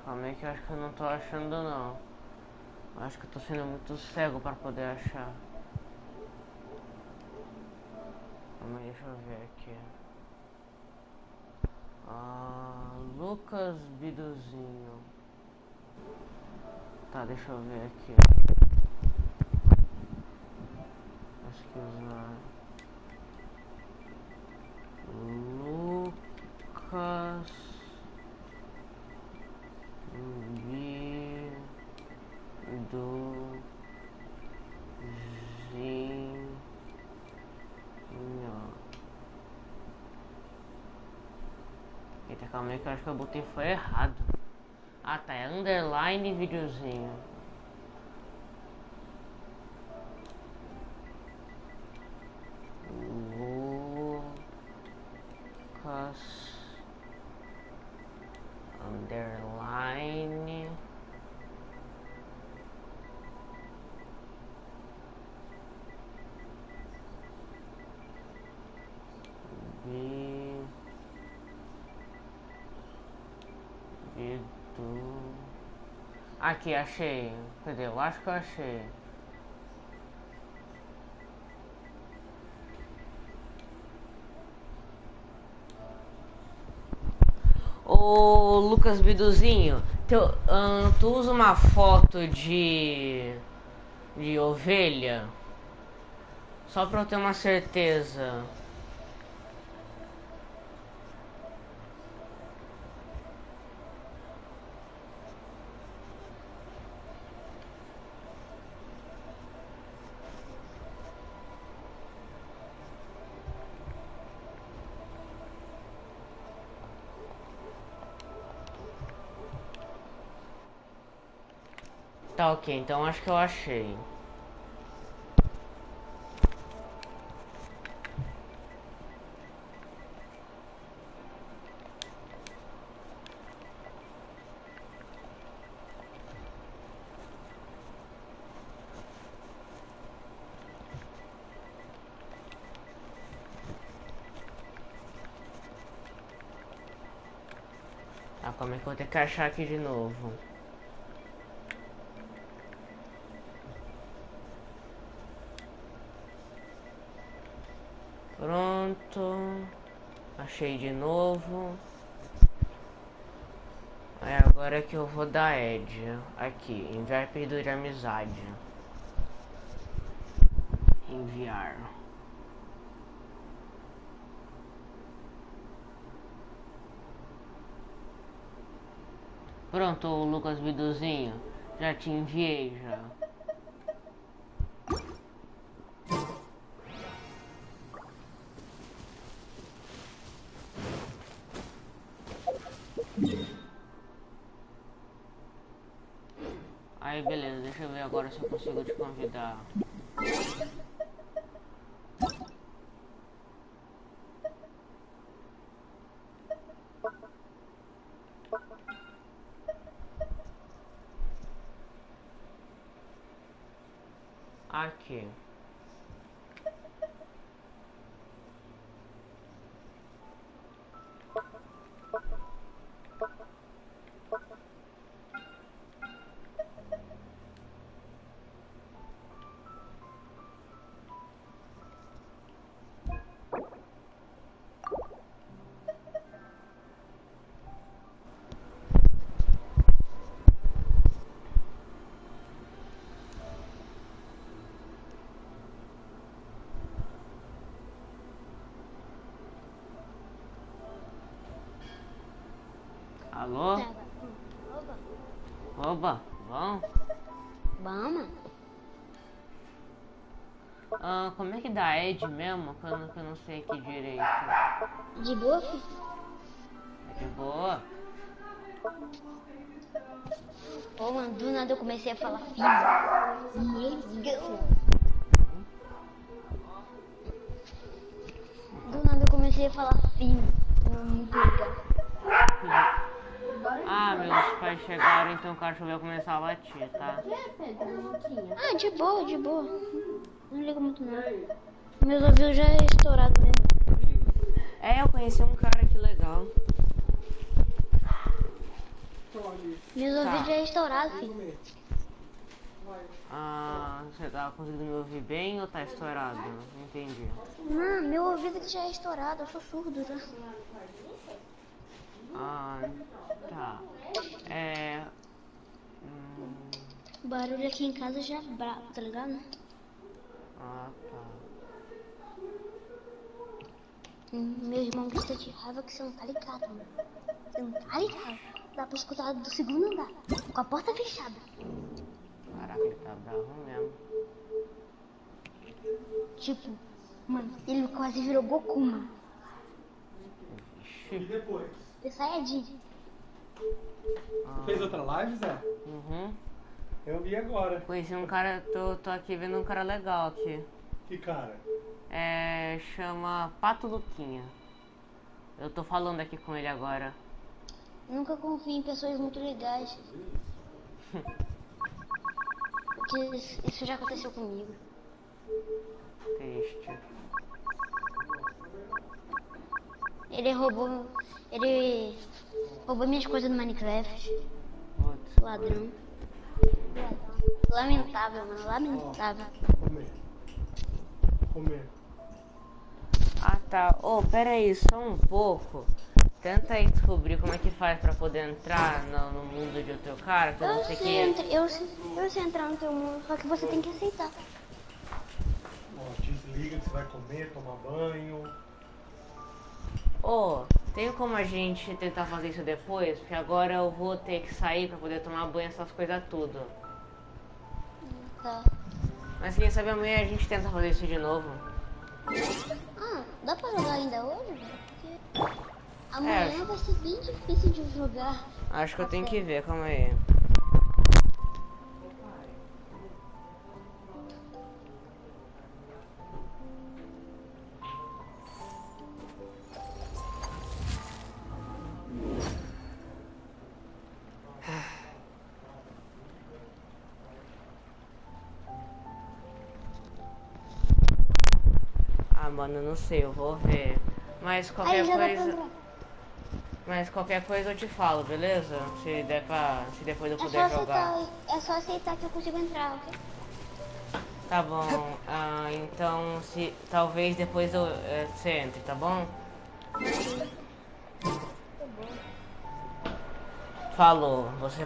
[SPEAKER 1] Calma aí que eu acho que eu não tô achando não. Eu acho que eu tô sendo muito cego pra poder achar. Calma aí, deixa eu ver aqui. Lucas Biduzinho. Tá, deixa eu ver aqui. Pesquisar. Lucas Biduzinho. Eita, calma aí que eu acho que eu botei foi errado. Ah, tá, é underline videozinho. Lucas underline Bidu. Aqui, achei. Cadê? Eu acho que eu achei. Ô Lucas Biduzinho, tu usa uma foto de ovelha? Só pra eu ter uma certeza. Tá, ok, então acho que eu achei. Ah, como é que eu vou ter que achar aqui de novo? Pronto. Achei de novo. Aí agora que eu vou dar Ed. Aqui, enviar pedido de amizade. Enviar. Pronto, Lucas Biduzinho. Já te enviei já. Aí beleza, deixa eu ver agora se eu consigo te convidar. Aqui. Alô? Oba, bom?
[SPEAKER 9] Vamos?
[SPEAKER 1] Ah, como é que dá Ed mesmo? Que eu não sei aqui direito.
[SPEAKER 9] De boa, filho?
[SPEAKER 1] É de boa?
[SPEAKER 9] Pô, mano, do nada eu comecei a falar filho. Legal. Do nada eu comecei a falar filho. Muito legal.
[SPEAKER 1] Ah, meus pais chegaram, então o cachorro vai começar a latir, tá?
[SPEAKER 9] Ah, de boa, de boa. Não liga muito não. Meus ouvidos já é estourado mesmo.
[SPEAKER 1] É, eu conheci um cara que legal.
[SPEAKER 9] Meus ouvidos já é estourado, filho.
[SPEAKER 1] Ah, você tá conseguindo me ouvir bem ou tá estourado? Não entendi.
[SPEAKER 9] Não, meu ouvido já é estourado, eu sou surdo já.
[SPEAKER 1] Ah, tá.
[SPEAKER 9] O barulho aqui em casa já é brabo, tá ligado?
[SPEAKER 1] Ah, tá.
[SPEAKER 9] Meu irmão grita de raiva que você não tá ligado, mano. Você não tá ligado. Dá pra escutar do segundo andar, com a porta fechada.
[SPEAKER 1] Caraca, ele tá bravo mesmo.
[SPEAKER 9] Tipo, mano, ele quase virou Goku, mano.
[SPEAKER 15] E depois?
[SPEAKER 9] Ele Saiyajin.
[SPEAKER 15] Fez outra live, Zé?
[SPEAKER 1] Uhum.
[SPEAKER 15] Eu vi agora.
[SPEAKER 1] Conheci um cara, tô aqui vendo um cara legal aqui.
[SPEAKER 15] Que cara?
[SPEAKER 1] Chama Pato Luquinha. Eu tô falando aqui com ele agora.
[SPEAKER 9] Nunca confio em pessoas muito legais. Porque isso já aconteceu comigo.
[SPEAKER 1] Triste.
[SPEAKER 9] Ele roubou minhas coisas no Minecraft.
[SPEAKER 1] Putz.
[SPEAKER 9] Ladrão. Lamentável, mano. Lamentável.
[SPEAKER 15] Comer.
[SPEAKER 1] Ah, tá. Pera aí, só um pouco. Tenta aí descobrir como é que faz pra poder entrar no mundo de outro cara, que eu não sei quem é.
[SPEAKER 9] Eu sei entrar no teu mundo, só que você tem que aceitar.
[SPEAKER 15] Ó, desliga que você vai comer, tomar banho.
[SPEAKER 1] Tem como a gente tentar fazer isso depois? Porque agora eu vou ter que sair pra poder tomar banho, essas coisas tudo.
[SPEAKER 9] Tá.
[SPEAKER 1] Mas quem sabe amanhã a gente tenta fazer isso de novo.
[SPEAKER 9] Ah, dá pra jogar ainda hoje? Porque amanhã vai ser bem difícil de jogar.
[SPEAKER 1] Acho que eu tenho que ver, calma aí. Ah, mano, eu não sei, eu vou ver. Mas qualquer
[SPEAKER 9] Aí já dá pra
[SPEAKER 1] coisa.
[SPEAKER 9] entrar.
[SPEAKER 1] Mas qualquer coisa eu te falo, beleza? Se depois eu puder jogar.
[SPEAKER 9] É só aceitar que eu consigo entrar, ok?
[SPEAKER 1] Tá bom. Então se talvez depois você entre, tá bom? Falou. Você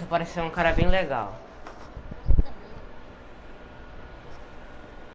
[SPEAKER 1] parece ser um cara bem legal.